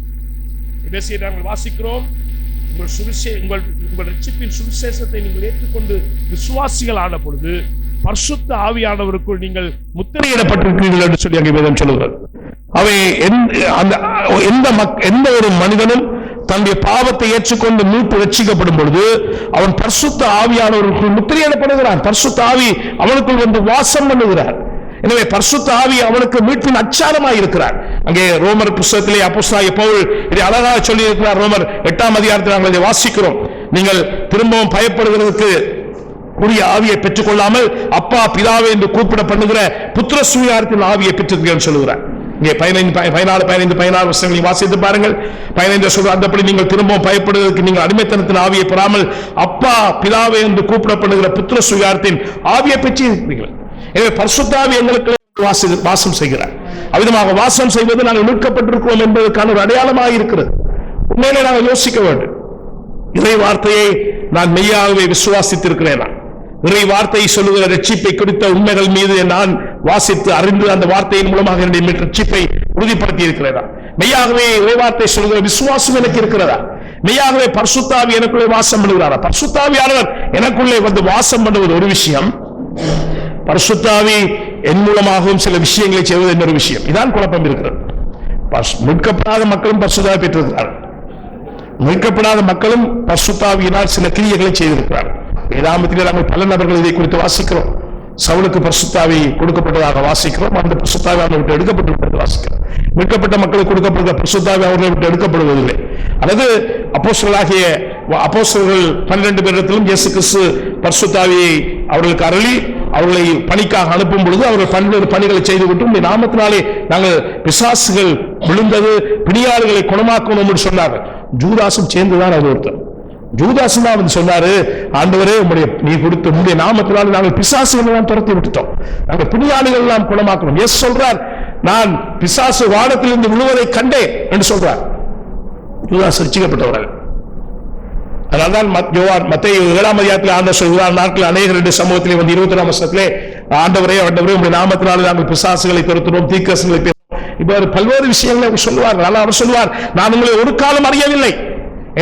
நாங்கள் வாசிக்கிறோம், உங்கள் ரட்சிப்பின் சுவிசேஷத்தை நீங்கள் ஏற்றுக்கொண்டு விசுவாசிகள் ஆன பொழுது பரிசுத்த ஆவியானவருக்குள் நீங்கள் முத்திரையிடப்பட்டிருக்கிறீர்கள் என்று சொல்லி அங்கே வேதம் சொல்லுகிறது. அவை எந்த ஒரு மனிதனும் தன்னுடைய பாவத்தை ஏற்றுக்கொண்டு மீட்பு ரட்சிக்கப்படும் பொழுது அவன் பரிசுத்த ஆவியானவருக்குள் முத்திரையிடப்படுகிறான். பரிசுத்த ஆவி அவனுக்குள் வந்து வாசம் பண்ணுகிறார். எனவே பரிசுத்த ஆவி அவனுக்கு மீட்பின் அச்சாரமாக இருக்கிறார். அங்கே ரோமர் புத்தகத்திலே அப்போஸ்தலனாகிய பவுல் இதை அழகாக சொல்லி இருக்கிறார். ரோமர் 8ஆம் அதிகாரத்தில் நாங்கள் இதை வாசிக்கிறோம். நீங்கள் திரும்பவும் பயப்படுகிறதுக்கு உரிய ஆவியை பெற்றுக் கொள்ளாமல் அப்பா பிதாவே என்று கூப்பிட பண்ணுகிற புத்திர சுவிகாரத்தின் ஆவியை பெற்றிருக்கிறேன் சொல்லுகிறார். இங்கே 14 வருஷங்களை வாசித்து பாருங்கள். 15 சொல்ற அந்தபடி நீங்கள் திரும்பவும் பயப்படுவதற்கு நீங்கள் அடிமைத்தனத்தின் ஆவியை பெறாமல் அப்பா பிதாவே என்று கூப்பிடப்படுகிற புத்திர சுவிகாரத்தின் ஆவியை பெற்றிருக்கிறீர்கள். எனவே பரிசுத்த ஆவி எங்களுக்கு வாசம் செய்கிறார். அவ்விதமாக வாசம் செய்வது நாங்கள் மீட்கப்பட்டிருக்கிறோம் என்பதற்கான ஒரு அடையாளமாக இருக்கிறது. உண்மையிலே நாங்கள் யோசிக்க வேண்டும். இறை வார்த்தையை நான் மெய்யாகவே விசுவாசித்திருக்கிறேன். இறை வார்த்தையை சொல்லுகிற ரட்சிப்பை குறித்த உண்மைகள் மீது நான் வாசித்து அறிந்து அந்த வார்த்தையின் மூலமாக என்னுடைய ரட்சிப்பை உறுதிப்படுத்தி இருக்கிறதா? மெய்யாகவே இறை வார்த்தை சொல்லுகிற விசுவாசம் எனக்கு இருக்கிறதா? மெய்யாகவே பரிசுத்த ஆவி எனக்குள்ளே வாசம் பண்ணுகிறாரா? பரிசுத்த ஆவியானவர் எனக்குள்ளே வந்து வாசம் பண்ணுவது ஒரு விஷயம், பரிசுத்த ஆவி என் மூலமாகவும் சில விஷயங்களை செய்வது இன்னொரு விஷயம். இதான் குழப்பம் இருக்கிறது. மீட்கப்படாத மக்களும் பரிசுத்த ஆவி பெற்றிருக்கிறார்கள். மீட்கப்படாத மக்களும் பரிசுத்த ஆவியினால் சில கிரியைகளை செய்திருக்கிறார்கள். வேதாகமத்திலே நாங்கள் பல நபர்கள் இதை குறித்து வாசிக்கிறோம். சவுலுக்கு பரிசுத்த ஆவி கொடுக்கப்பட்டதாக வாசிக்கிறோம். அந்த பரிசுத்த ஆவி அவர்களை விட்டு எடுக்கப்பட்டு வாசிக்கிறோம். மீட்கப்பட்ட மக்களுக்கு கொடுக்கப்படுகிற பரிசுத்த ஆவி அவர்களை விட்டு எடுக்கப்படுவதில்லை. அதாவது அப்போஸ்தலர்கள் 12 பேரிடத்திலும் இயேசு கிறிஸ்து பரிசுத்த ஆவியை அவர்களுக்கு அருளி அவர்களை பணிக்காக அனுப்பும் பொழுது அவர்கள் பல்வேறு பணிகளை செய்துவிட்டு உடைய நாமத்தினாலே நாங்கள் பிசாசுகள் விழுந்தது, பிணியாளர்களை குணமாக்கணும் என்று சொன்னார்கள். ஜூதாசும் சேர்ந்துதான் அது ஒருத்தர். ஜூதாசு தான் வந்து சொன்னாரு, ஆண்டவரே நீ கொடுத்த உடைய நாமத்தினால நாங்கள் பிசாசுகளை எல்லாம் துரத்தி விட்டுட்டோம், நாங்கள் பிணியாளிகள் எல்லாம் குணமாக்கணும். எஸ் சொல்றார், நான் பிசாசு வானத்திலிருந்து விழுவதை கண்டேன் என்று சொல்றார். ஜூதாசு ரட்சிக்கப்பட்டவர்கள். அதனால்தான் மத்தேயு 7ஆம் அதிகாரத்தில் ஆண்டவர் சொல்கிறார், நாட்கள் அநேகருடைய சமூகத்திலே வந்து 21ஆம் வசனத்திலே ஆண்டவரே உடைய நாமத்தினால நாங்கள் பிசாசுகளை துரத்துறோம், தீர்க்கதரிசிகளை பேசுறோம், இப்ப பல்வேறு விஷயங்களை அவர் சொல்லுவார். ஆனால் அவர் சொல்லுவார், நான் உங்களை ஒரு காலம் அறியவில்லை,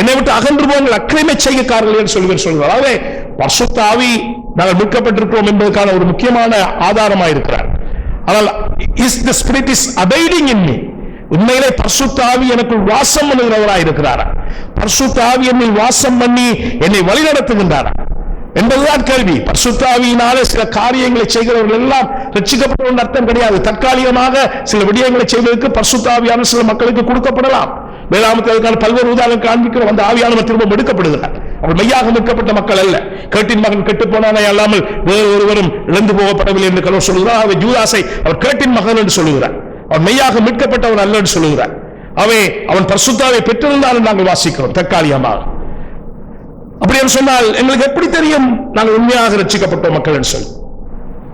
என்னை விட்டு அகன்று போங்கள் அக்கிரமை செய்கைக்காரர்கள் என்று சொல்கிறார். ஆகவே பரிசுத்த ஆவி நாங்கள் மீட்கப்பட்டிருக்கிறோம் என்பதற்கான ஒரு முக்கியமான ஆதாரமாக இருக்கிறார். ஆனால் is the spirit is abiding in me, உண்மையிலே பரிசுத்த ஆவி எனக்குள் வாசம் பண்ணுகிறவராக இருக்கிறாரா? பரிசுத்த ஆவி என்னை வாசம் பண்ணி என்னை வழிநடத்துகின்றாரா என்பதுதான் கேள்வி. பரிசுத்த ஆவியினாலே சில காரியங்களை செய்கிறவர்கள் எல்லாம் ரட்சிக்கப்பட்ட அர்த்தம் கிடையாது. தற்காலிகமாக சில விடயங்களை செய்வதற்கு பரிசுத்த ஆவியான சில மக்களுக்கு கொடுக்கப்படலாம். வேதாகமத்தில் பல்வேறு உதாரணம் காண்பிக்கிறோம். அந்த ஆவியானவர் திரும்ப எடுக்கப்படுகிறார். அவர் மெய்யாக மீட்கப்பட்ட மக்கள் அல்ல. கேட்டின் மகன் கெட்டு போனானே அல்லாமல் வேறு ஒருவரும் இழந்து போகப்படவில்லை என்று கடவுள் சொல்லுகிறார். அவர் ஜூதாசை அவர் கேட்டின் மகன் என்று சொல்லுகிறார். அவர் மெய்யாக மீட்கப்பட்டவன் அல்ல என்று சொல்லுகிறார். அவன் பரிசுத்தாவை பெற்றிருந்தால் நாங்கள் வாசிக்கிறோம் தற்காலிகமாக. அப்படி என்று சொன்னால் எங்களுக்கு எப்படி தெரியும் நாங்கள் உண்மையாக ரட்சிக்கப்பட்ட மக்கள் என்று சொல்லி?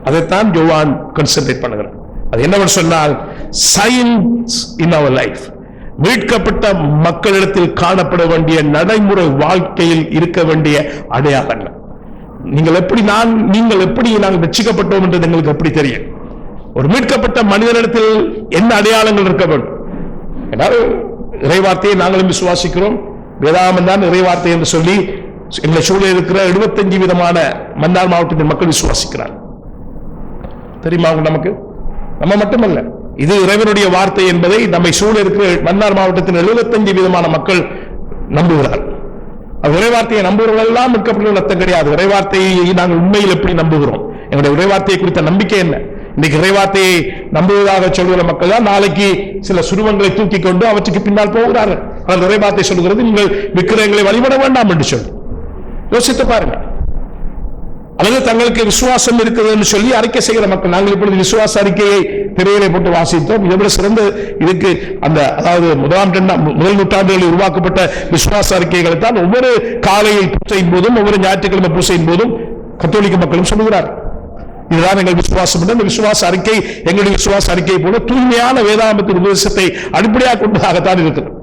அதைத்தான் யோவான் கான்சென்ட்ரேட் பண்ணுகிறார். அது என்னவென்று சொன்னால், சைன்ஸ் இன் அவர் லைஃப், மீட்கப்பட்ட மக்களிடத்தில் காணப்பட வேண்டிய நடைமுறை வாழ்க்கையில் இருக்க வேண்டிய அடையாளங்கள். நீங்கள் எப்படி நாங்கள் ரட்சிக்கப்பட்டோம் என்றது எங்களுக்கு எப்படி தெரியும்? ஒரு மீட்கப்பட்ட மனிதனிடத்தில் என்ன அடையாளங்கள் இருக்க வேண்டும்? இறைவார்த்தையை நாங்களும் விசுவாசிக்கிறோம். வேதாகமம் தான் இறைவார்த்தை என்று சொல்லி எங்களை சூழல் இருக்கிற 75 விதமான மன்னார் மாவட்டத்தின் மக்கள் விசுவாசிக்கிறார். தெரியுமா நமக்கு? நம்ம மட்டுமல்ல, இது இறைவனுடைய வார்த்தை என்பதை நம்மை சூழ இருக்கிற மன்னார் மாவட்டத்தின் 75 விதமான மக்கள் நம்புகிறார். இறைவார்த்தையை நம்புகிறவர்கள் எல்லாம் மீட்கப்பட்ட அர்த்தம் கிடையாது. இறைவார்த்தையை நாங்கள் உண்மையில் எப்படி நம்புகிறோம்? எங்களுடைய இறைவார்த்தையை குறித்த நம்பிக்கை என்ன? இன்னைக்கு இறைவார்த்தையை நம்புவதாக சொல்கிற மக்கள் தான் நாளைக்கு சில சுருவங்களை தூக்கி கொண்டு அவற்றுக்கு பின்னால் போகிறார்கள். ஆனால் இறைவார்த்தை சொல்கிறது நீங்கள் விக்கிரகங்களை வழிபட வேண்டாம் என்று சொல்லி. யோசித்து பாருங்க. அல்லது தங்களுக்கு விசுவாசம் இருக்கிறது என்று சொல்லி அறிக்கை செய்கிற மக்கள். நாங்கள் இப்பொழுது விசுவாச அறிக்கையை திரையிலே போட்டு வாசித்தோம். இதை விட சிறந்த இதுக்கு அதாவது முதல் நூற்றாண்டுகளில் உருவாக்கப்பட்ட விசுவாச அறிக்கைகளை தான் ஒவ்வொரு காலையில் பூசையின் போதும் ஒவ்வொரு ஞாயிற்றுக்கிழமை பூசையின் போதும் கத்தோலிக்க மக்களும் சொல்லுகிறார். இதுதான் எங்கள் விசுவாசம். இந்த விசுவாச அறிக்கை எங்களுடைய விசுவாச அறிக்கை போல தூய்மையான வேதாகமத்தின் உபதேசத்தை அடிப்படையாக கொண்டதாகத்தான் இருக்கிறது.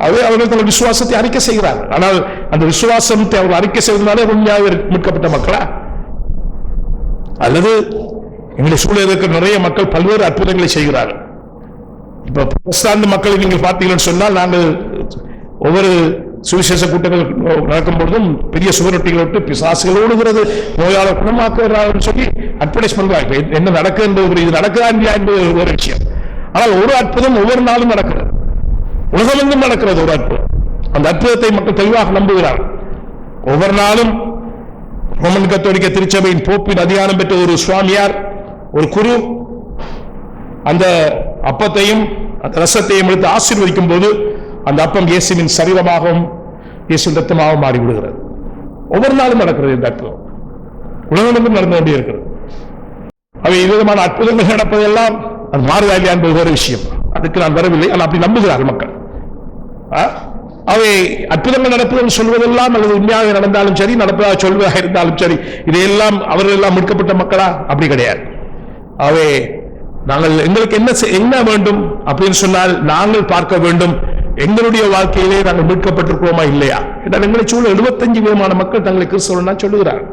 அவர்கள் தங்கள் விசுவாசத்தை அறிக்கை செய்கிறார்கள். ஆனால் அந்த விசுவாசத்தை அவர்கள் அறிக்கை செய்வதனாலே உண்மையாக மீட்கப்பட்ட மக்களா? அல்லது எங்களை சூழல் இருக்கிற நிறைய மக்கள் பல்வேறு அற்புதங்களை செய்கிறார்கள். இப்ப புரஸ்தாந்த மக்களை நீங்கள் பார்த்தீங்கன்னு சொன்னால், நாங்கள் ஒவ்வொரு சுவிசேஷ கூட்டங்கள் நடக்கும் பொழுதும் பெரிய சுவரொட்டிகள் விட்டு பிசாசுகள் ஓடுகிறது, நோயாளர் குணமாக்குகிறார்கள் சொல்லி அட்வர்டைஸ் பண்றாங்க. என்ன நடக்குது, இது நடக்குதா இல்லையா என்பது ஒரு விஷயம். ஆனால் ஒரு அற்புதம் ஒவ்வொரு நாளும் நடக்கிறது, உலகமெங்கும் நடக்கிறது ஒரு அற்புதம். அந்த அற்புதத்தை மக்கள் தெளிவாக நம்புகிறார்கள். ஒவ்வொரு நாளும் ரோமன் கத்தோலிக்க திருச்சபையின் போப்பின் அதிகாரம் பெற்ற ஒரு சுவாமியார், ஒரு குரு, அந்த அப்பத்தையும் அந்த ரசத்தையும் எடுத்து ஆசீர்வதிக்கும் போது அந்த அப்பம் இயேசுவின் சரீரமாகவும் இயேசுவின் ரத்தமாகவும் மாறிவிடுகிறது. ஒவ்வொரு நாளும் நடக்கிறது இந்த அற்புதம், உலகமெங்கும் நடந்து கொண்டே இருக்கிறது. அவை விதமான அற்புதங்கள் நடப்பதெல்லாம் அது மாறுதா இல்லையா என்பது ஒரு விஷயம். அதுக்கு நான் வரவில்லை. ஆனால் அப்படி நம்புகிறார்கள் மக்கள். அவை அற்புதங்கள் நடப்பதுன்னு சொல்வதெல்லாம் அல்லது உண்மையாக நடந்தாலும் சரி, நடப்பதாக சொல்வதாக இருந்தாலும் சரி, இதையெல்லாம் அவர்கள் எல்லாம் மீட்கப்பட்ட மக்களா? அப்படி கிடையாது. அவை நாங்கள் எங்களுக்கு என்ன வேண்டும் அப்படின்னு சொன்னால், நாங்கள் பார்க்க வேண்டும் எங்களுடைய வாழ்க்கையிலே நாங்கள் மீட்கப்பட்டிருக்கிறோமா இல்லையா. என்றால் எங்களை சூழல் 75 விதமான மக்கள் தங்களை கிறிஸ்தவன் சொல்லுகிறார்.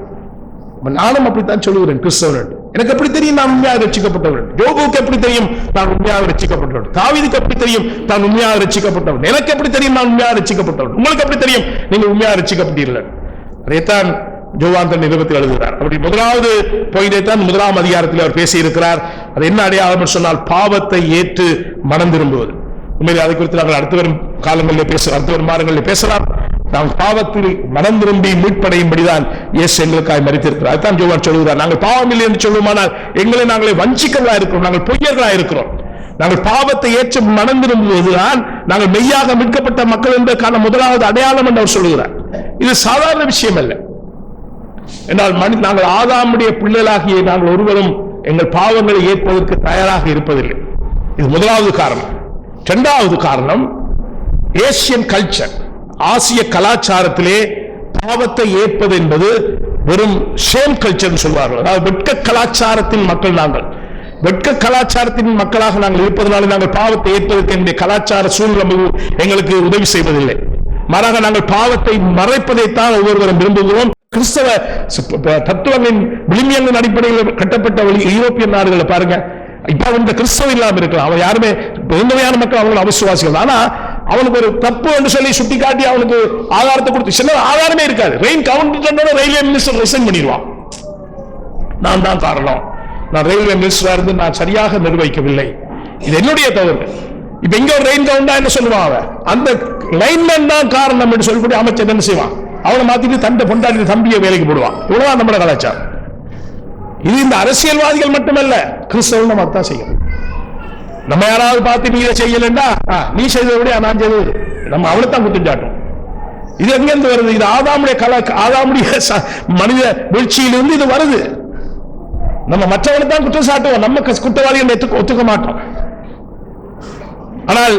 நானும் அப்படித்தான் சொல்லுகிறேன், கிறிஸ்தவன். எனக்கு எப்படி தெரியும் நான் உண்மையாக ரட்சிக்கப்பட்டவன்? யோபுவுக்கு எப்படி தெரியும் நான் உண்மையாக ரட்சிக்கப்பட்டவன்? தாவீதுக்கு எப்படி தெரியும் தான் உண்மையாக ரட்சிக்கப்பட்டவன்? எனக்கு எப்படி தெரியும் நான் உண்மையாக ரட்சிக்கப்பட்டவன்? உங்களுக்கு எப்படி தெரியும் நீங்கள் உண்மையாக ரட்சிக்கப்பட்டீர்கள்? அதைத்தான் யோவான் தன் நிருபத்தில் எழுதுகிறார். அப்படி முதலாவது போயிடைத்தான் 1ஆம் அதிகாரத்தில் அவர் பேசியிருக்கிறார். அது என்ன அடையாளம் சொன்னால், பாவத்தை ஏற்று மனம் திரும்புவது. உண்மையிலே அதை குறித்து நாங்கள் அடுத்து வரும் காலங்களில் அடுத்து வரும் மாதங்களில் பேசலாம். நாம் பாவத்தில் மனம் திரும்பி மீட்படையும்படிதான் இயேசு எங்களுக்காக மரித்திருக்கிறார். அதுதான் யோவான் சொல்கிறார், நாங்கள் பாவம் இல்லை என்று சொல்லுமானால் நாங்களே வஞ்சிக்கவா இருக்கிறோம், நாங்கள் பொய்யர்களா இருக்கிறோம். நாங்கள் பாவத்தை ஏற்று மனம் திரும்புவதுதான் நாங்கள் மெய்யாக மீட்கப்பட்ட மக்கள் என்பதற்கான முதலாவது அடையாளம் என்று அவர் சொல்கிறார். இது சாதாரண விஷயம் அல்ல. என்றால் நாங்கள் ஆதாமுடைய பிள்ளைகளாகிய நாங்கள் ஒருவரும் எங்கள் பாவங்களை ஏற்பதற்கு தயாராக இருப்பதில்லை. இது முதலாவது காரணம். இரண்டாவது காரணம், ஏசியன் கல்ச்சர், ஆசிய கலாச்சாரத்திலே பாவத்தை ஏற்பது என்பது வெறும் ஷேம் கல்ச்சர் சொல்வார்கள். அதாவது வெட்க கலாச்சாரத்தின் மக்கள் நாங்கள். வெட்க கலாச்சாரத்தின் மக்களாக நாங்கள் இருப்பதனால நாங்கள் பாவத்தை ஏற்பதற்கு என்னுடைய கலாச்சார சூழ்நிலை எங்களுக்கு உதவி செய்வதில்லை. மாறாக நாங்கள் பாவத்தை மறைப்பதைத்தான் ஒவ்வொருவரும் விரும்புகிறோம். கிறிஸ்தவ தத்துவங்களின் விளிம்பியங்களின் அடிப்படையில் கட்டப்பட்ட யூரோப்பிய நாடுகளை பாருங்க. இப்ப அவன் கிறிஸ்தவம் இல்லாம இருக்கலாம், அவன் யாருமே பெருந்தவையான மக்கள் அவங்களை அவிசுவாசிகள். ஆனா அவனுக்கு ஒரு தப்பு என்று சொல்லி சுட்டி காட்டி அவனுக்கு ஆதாரத்தை கொடுத்து, சில ஆதாரமே இருக்காது. ரெயின் கவுண்டர் ரயில்வே மினிஸ்டர் ரிசைன் பண்ணிடுவான். நான் தான் காரணம், நான் ரயில்வே மினிஸ்டரா இருந்து நான் சரியாக நிர்வகிக்கவில்லை, இது என்னுடைய தவறு. இப்ப எங்க ஒரு ரெயின் கவுண்டா என்ன சொல்லுவான், அவன் அந்த லைன்மேன் தான் காரணம் என்று சொல்லக்கூடிய அமைச்சர் என்ன செய்வான், அவனை மாத்திட்டு தண்டை பொண்டாடி தம்பியை வேலைக்கு போடுவான். இவ்வளவுதான் நம்மளோட கலாச்சாரம். இது இந்த அரசியல்வாதிகள் மட்டுமல்ல, கிறிஸ்தவன் நம்ம தான் செய்யணும். நம்ம யாராவது பார்த்து நீ செய்யலண்டா, நீ செய்ததை நான் செய்தது, நம்ம அவனை தான் குற்றம் சாட்டும். இது எங்கிருந்து வருது? இது ஆதாமுடைய மனித வீழ்ச்சியிலிருந்து இது வருது. நம்ம மற்றவனை தான் குற்றம் சாட்டுவோம், நம்ம குற்றவாளிகள் ஒத்துக்க மாட்டோம். ஆனால்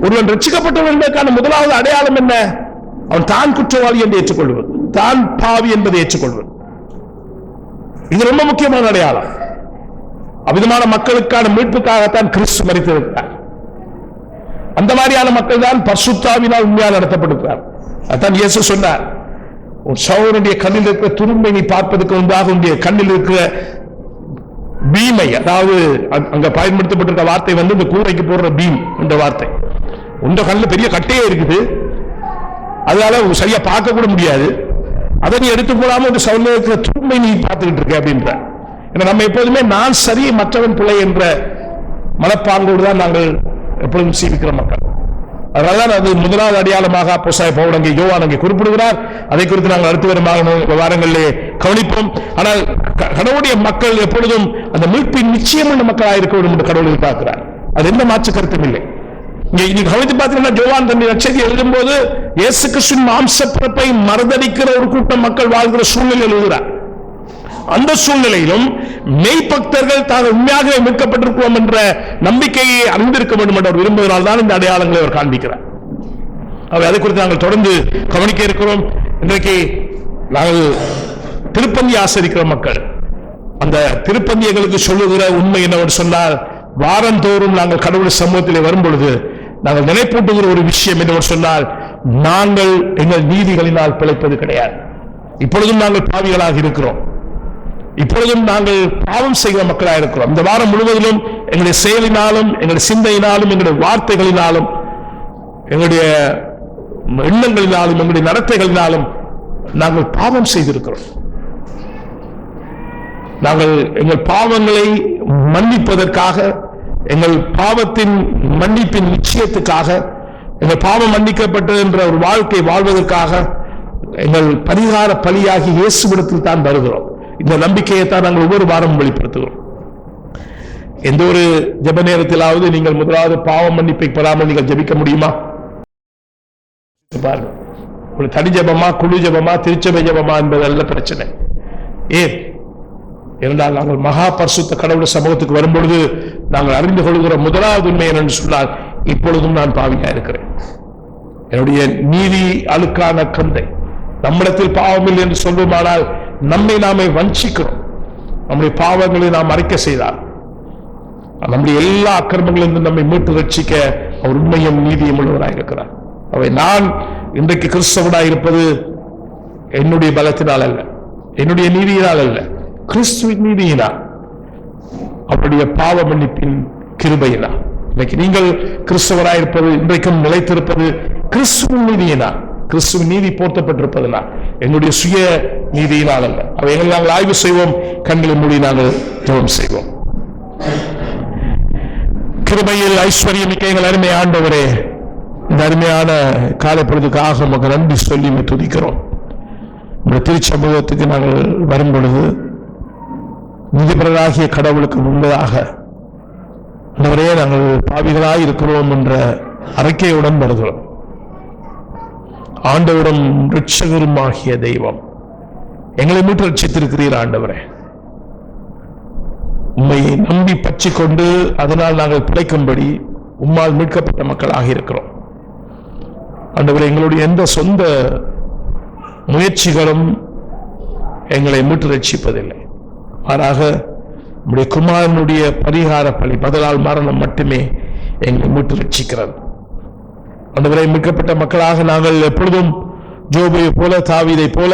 ஒருவன் ரட்சிக்கப்பட்டவன் என்பதற்கான முதலாவது அடையாளம் என்ன? அவன் தான் குற்றவாளி என்று ஏற்றுக்கொள்வது, தான் பாவி என்பதை ஏற்றுக்கொள்வது. இது ரொம்ப முக்கியமான அடையாளம். அவ்விதமான மக்களுக்கான மீட்புக்காகத்தான் கிறிஸ்து மரித்திருக்கிறார். அந்த மாதிரியான மக்கள் தான் பரிசுத்தாவினால் உண்மையாக நடத்தப்படுகிறார். அதான் இயேசு சொன்னார், உன் சகோதரனுடைய கண்ணில் இருக்கிற துரும்பை நீ பார்ப்பதற்கு முன்பாக உன்னுடைய கண்ணில் இருக்கிற பீமை, அதாவது அங்க பயன்படுத்தப்பட்டிருக்க வார்த்தை வந்து இந்த கூரைக்கு போடுற பீம் என்ற வார்த்தை. உங்க கண்ணில் பெரிய கட்டையே இருக்குது, அதனால சரியா பார்க்க கூட முடியாது, அதை நீ எடுத்து போடாம ஒரு சவுல இருக்கிற துரும்பை நீ பார்த்துக்கிட்டு இருக்க அப்படின்ற. ஏன்னா நம்ம எப்போதுமே நான் சரி மற்றவன் பிள்ளை என்ற மனப்பாங்கோடு தான் நாங்கள் எப்பொழுதும் சீவிக்கிற மக்கள். அதனால்தான் அது முதலாவது அடையாளமாக அப்போஸ்தலனாகிய பவுல் அங்கே யோவான் அங்கே குறிப்பிடுகிறார். அதை குறித்து நாங்கள் அடுத்து வரும் வாரங்களிலே கவனிப்போம். ஆனால் கடவுளுடைய மக்கள் எப்பொழுதும் அந்த மீட்பின் நிச்சயமான மக்களாக இருக்க வேண்டும் என்று கடவுள் எதிர்பார்க்கிறார். அது எந்த மாற்று கருத்தும் இல்லை. இங்க கவனித்து பார்த்தீங்கன்னா யோவான் தன்னுடைய நற்செய்தியை எழுதும்போது இயேசு கிறிஸ்துவின் மாம்ச பிறப்பை மறுதலிக்கிற ஒரு கூட்டம் மக்கள் வாழ்கிற சூழ்நிலை எழுதுகிறார். அந்த சூழ்நிலையிலும் மெய்பக்தர்கள் தாங்கள் உண்மையாக மீட்கப்பட்டிருக்கிறோம் என்ற நம்பிக்கையை அறிந்திருக்க வேண்டும் என்று அவர் விரும்புவதால் தான் இந்த அடையாளங்களை அவர் காண்பிக்கிறார். அதை குறித்து நாங்கள் தொடர்ந்து கவனிக்க இருக்கிறோம். இன்றைக்கு நாங்கள் திருப்பந்தி ஆசரிக்கிற மக்கள், அந்த திருப்பந்தி எங்களுக்கு சொல்லுகிற உண்மை என்னவென்று சொன்னால், வாரந்தோறும் நாங்கள் கடவுள் சமூகத்திலே வரும் பொழுது நாங்கள் நினைப்பூட்டுகிற ஒரு விஷயம் என்னவென்று சொன்னால், நாங்கள் எங்கள் நீதிகளினால் பிழைப்பது கிடையாது. இப்பொழுதும் நாங்கள் பாவிகளாக இருக்கிறோம், இப்பொழுதும் நாங்கள் பாவம் செய்கிற மக்களாக இருக்கிறோம். இந்த வாரம் முழுவதிலும் எங்களுடைய செயலினாலும் எங்களுடைய சிந்தையினாலும் எங்களுடைய வார்த்தைகளினாலும் எங்களுடைய எண்ணங்களினாலும் எங்களுடைய நடத்தைகளினாலும் நாங்கள் பாவம் செய்திருக்கிறோம். நாங்கள் எங்கள் பாவங்களை மன்னிப்பதற்காக, எங்கள் பாவத்தின் மன்னிப்பின் நிச்சயத்துக்காக, எங்கள் பாவம் மன்னிக்கப்பட்டது என்ற ஒரு வாழ்க்கை வாழ்வதற்காக எங்கள் பரிகார பலியாகி இயேசுவிடத்தில் தான் வருகிறோம். இந்த நம்பிக்கையை தான் நாங்கள் ஒவ்வொரு வாரமும் வெளிப்படுத்துகிறோம். எந்த ஒரு ஜெப நேரத்திலாவது நீங்கள் முதலாவது பாவம் மன்னிப்பை பெறாமல் நீங்கள் ஜெபிக்க முடியுமா? பாருங்க, ஒரு தனி ஜெபமா, குழு ஜெபமா, திருச்சபை ஜெபமா என்பதல்ல பிரச்சனை. ஏன் என்றால், நாங்கள் மகா பரிசுத்த கடவுள் சமூகத்துக்கு வரும்பொழுது நாங்கள் அறிந்து கொள்கிற முதலாவது உண்மை என்னென்று சொன்னால், இப்பொழுதும் நான் பாவியா இருக்கிறேன். என்னுடைய நீதி அழுக்கான கந்தை. நம்மிடத்தில் பாவமில்லை என்று சொல்வோமானால் நம்மை நாமே வஞ்சிக்கிறோம். நம்முடைய பாவங்களை நாம் அறிக்கை செய்தார் நம்முடைய எல்லா அக்கிரமங்களிலிருந்து நம்மை மீட்டு ரட்சிக்க அவர் உண்மையும் நீதியும் உள்ளவராக இருக்கிறார். அவை நான் இன்றைக்கு கிறிஸ்தவனாக இருப்பது என்னுடைய பலத்தினால் அல்ல, என்னுடைய நீதியினால் அல்ல, கிறிஸ்துவின் நீதியினால், அவருடைய பாவ மன்னிப்பின் கிருபையினால். இன்னைக்கு நீங்கள் கிறிஸ்தவராக இருப்பது, இன்றைக்கும் நிலைத்திருப்பது கிறிஸ்துவின் நீதியினால், கிறிஸ்துவின் நீதி போர்த்தப்பட்டிருப்பதனால், எங்களுடைய சுய நீதியினால் அல்ல. அவை எங்களை நாங்கள் ஆய்வு செய்வோம், கண்களை மூடி நாங்கள் ஜெபம் செய்வோம். கிருபையில் ஐஸ்வர்யம் மிக்க எங்கள் அருமை ஆண்டவரே, இந்த அருமையான காலை பொழுதுக்காக உமக்கு நன்றி சொல்லி துதிக்கிறோம். இந்த திருச்சமூகத்துக்கு நாங்கள் வரும் பொழுது நீதிபரராகிய கடவுளுக்கு முன்பதாக ஆண்டவரே நாங்கள் பாவிகளாய் இருக்கிறோம் என்ற அறிக்கையுடன் வருகிறோம். ஆண்டவரும் இரட்சகருமாகிய தெய்வம் எங்களை மீட்டு ரட்சித்திருக்கிறீர். ஆண்டவரே, உம்மையை நம்பி பற்றி கொண்டு அதனால் நாங்கள் பிழைக்கும்படி உம்மால் மீட்கப்பட்ட மக்களாக இருக்கிறோம். ஆண்டவரே, எங்களுடைய எந்த சொந்த முயற்சிகளும் எங்களை மீட்டு ரட்சிப்பதில்லை. மாறாக நம்முடைய குமாரனுடைய பரிகார பலி, பதிலால் மரணம் மட்டுமே எங்களை மீட்டு ரட்சிக்கிறது. ஆண்டவரே, மீட்கப்பட்ட மக்களாக நாங்கள் எப்பொழுதும் ஜோபை போல, தாவீதை போல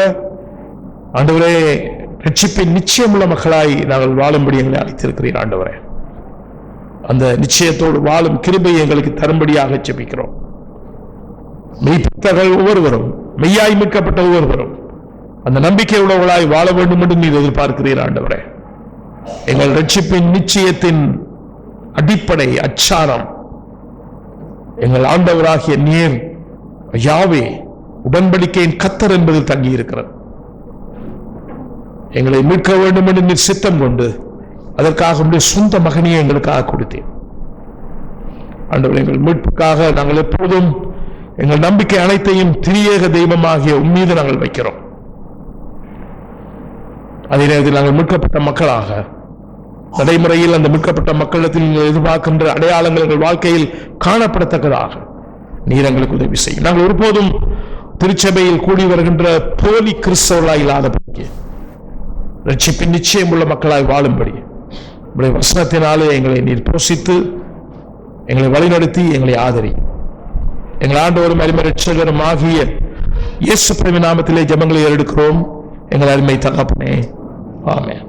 ஆண்டவரே ரட்சிப்பின் நிச்சயமுள்ள மக்களாய் நாங்கள் வாழும்படி எங்களை அழைத்திருக்கிறீர். ஆண்டவரே, அந்த நிச்சயத்தோடு வாழும் கிருபையை எங்களுக்கு தரும்படியாக ஜெபிக்கிறோம். மெய்ப்பக்தர்கள் ஒவ்வொருவரும், மெய்யாய் மீட்கப்பட்ட ஒவ்வொருவரும் அந்த நம்பிக்கை உள்ளவர்களாய் வாழ வேண்டும் என்று நீர் எதிர்பார்க்கிறீர். ஆண்டவரே, எங்கள் ரட்சிப்பின் நிச்சயத்தின் அடிப்படை அச்சாரம் எங்கள் ஆண்டவராகிய நீர் யாவே உடன்படிக்கையின் கர்த்தர் என்பதில் தங்கி இருக்கிறது. எங்களை மீட்க வேண்டும் என்று நீர் சித்தம் கொண்டு அதற்காக உடைய சொந்த மகனியை எங்களுக்காக கொடுத்தேன். ஆண்டவர், எங்கள் மீட்புக்காக நாங்கள் எப்போதும் எங்கள் நம்பிக்கை அனைத்தையும் திரியேக தெய்வமாகிய உம்மீது நாங்கள் வைக்கிறோம். அதே நேரத்தில் நாங்கள் மீட்கப்பட்ட மக்களாக நடைமுறையில் அந்த மீட்கப்பட்ட மக்களிடத்தில் நீங்கள் எதிர்பார்க்கின்ற அடையாளங்கள் எங்கள் வாழ்க்கையில் காணப்படத்தக்கதாக நீர் எங்களுக்கு உதவி செய்யும். நாங்கள் ஒருபோதும் திருச்சபையில் கூடி வருகின்ற போலி கிறிஸ்தவர்களாய் இல்லாதபடிக்கு ரட்சிப்பின் நிச்சயம் உள்ள மக்களாய் வாழும்படி உடைய வசனத்தினாலே எங்களை நீர் போஷித்து எங்களை வழிநடத்தி எங்களை ஆதரி. எங்கள் ஆண்டவரும் அருமை இரட்சகரும் ஆகிய இயேசு கிறிஸ்துவின் நாமத்திலே ஜெபங்களை ஏறெடுக்கிறோம் எங்கள் அருமை தகப்பனே. ஆமென்.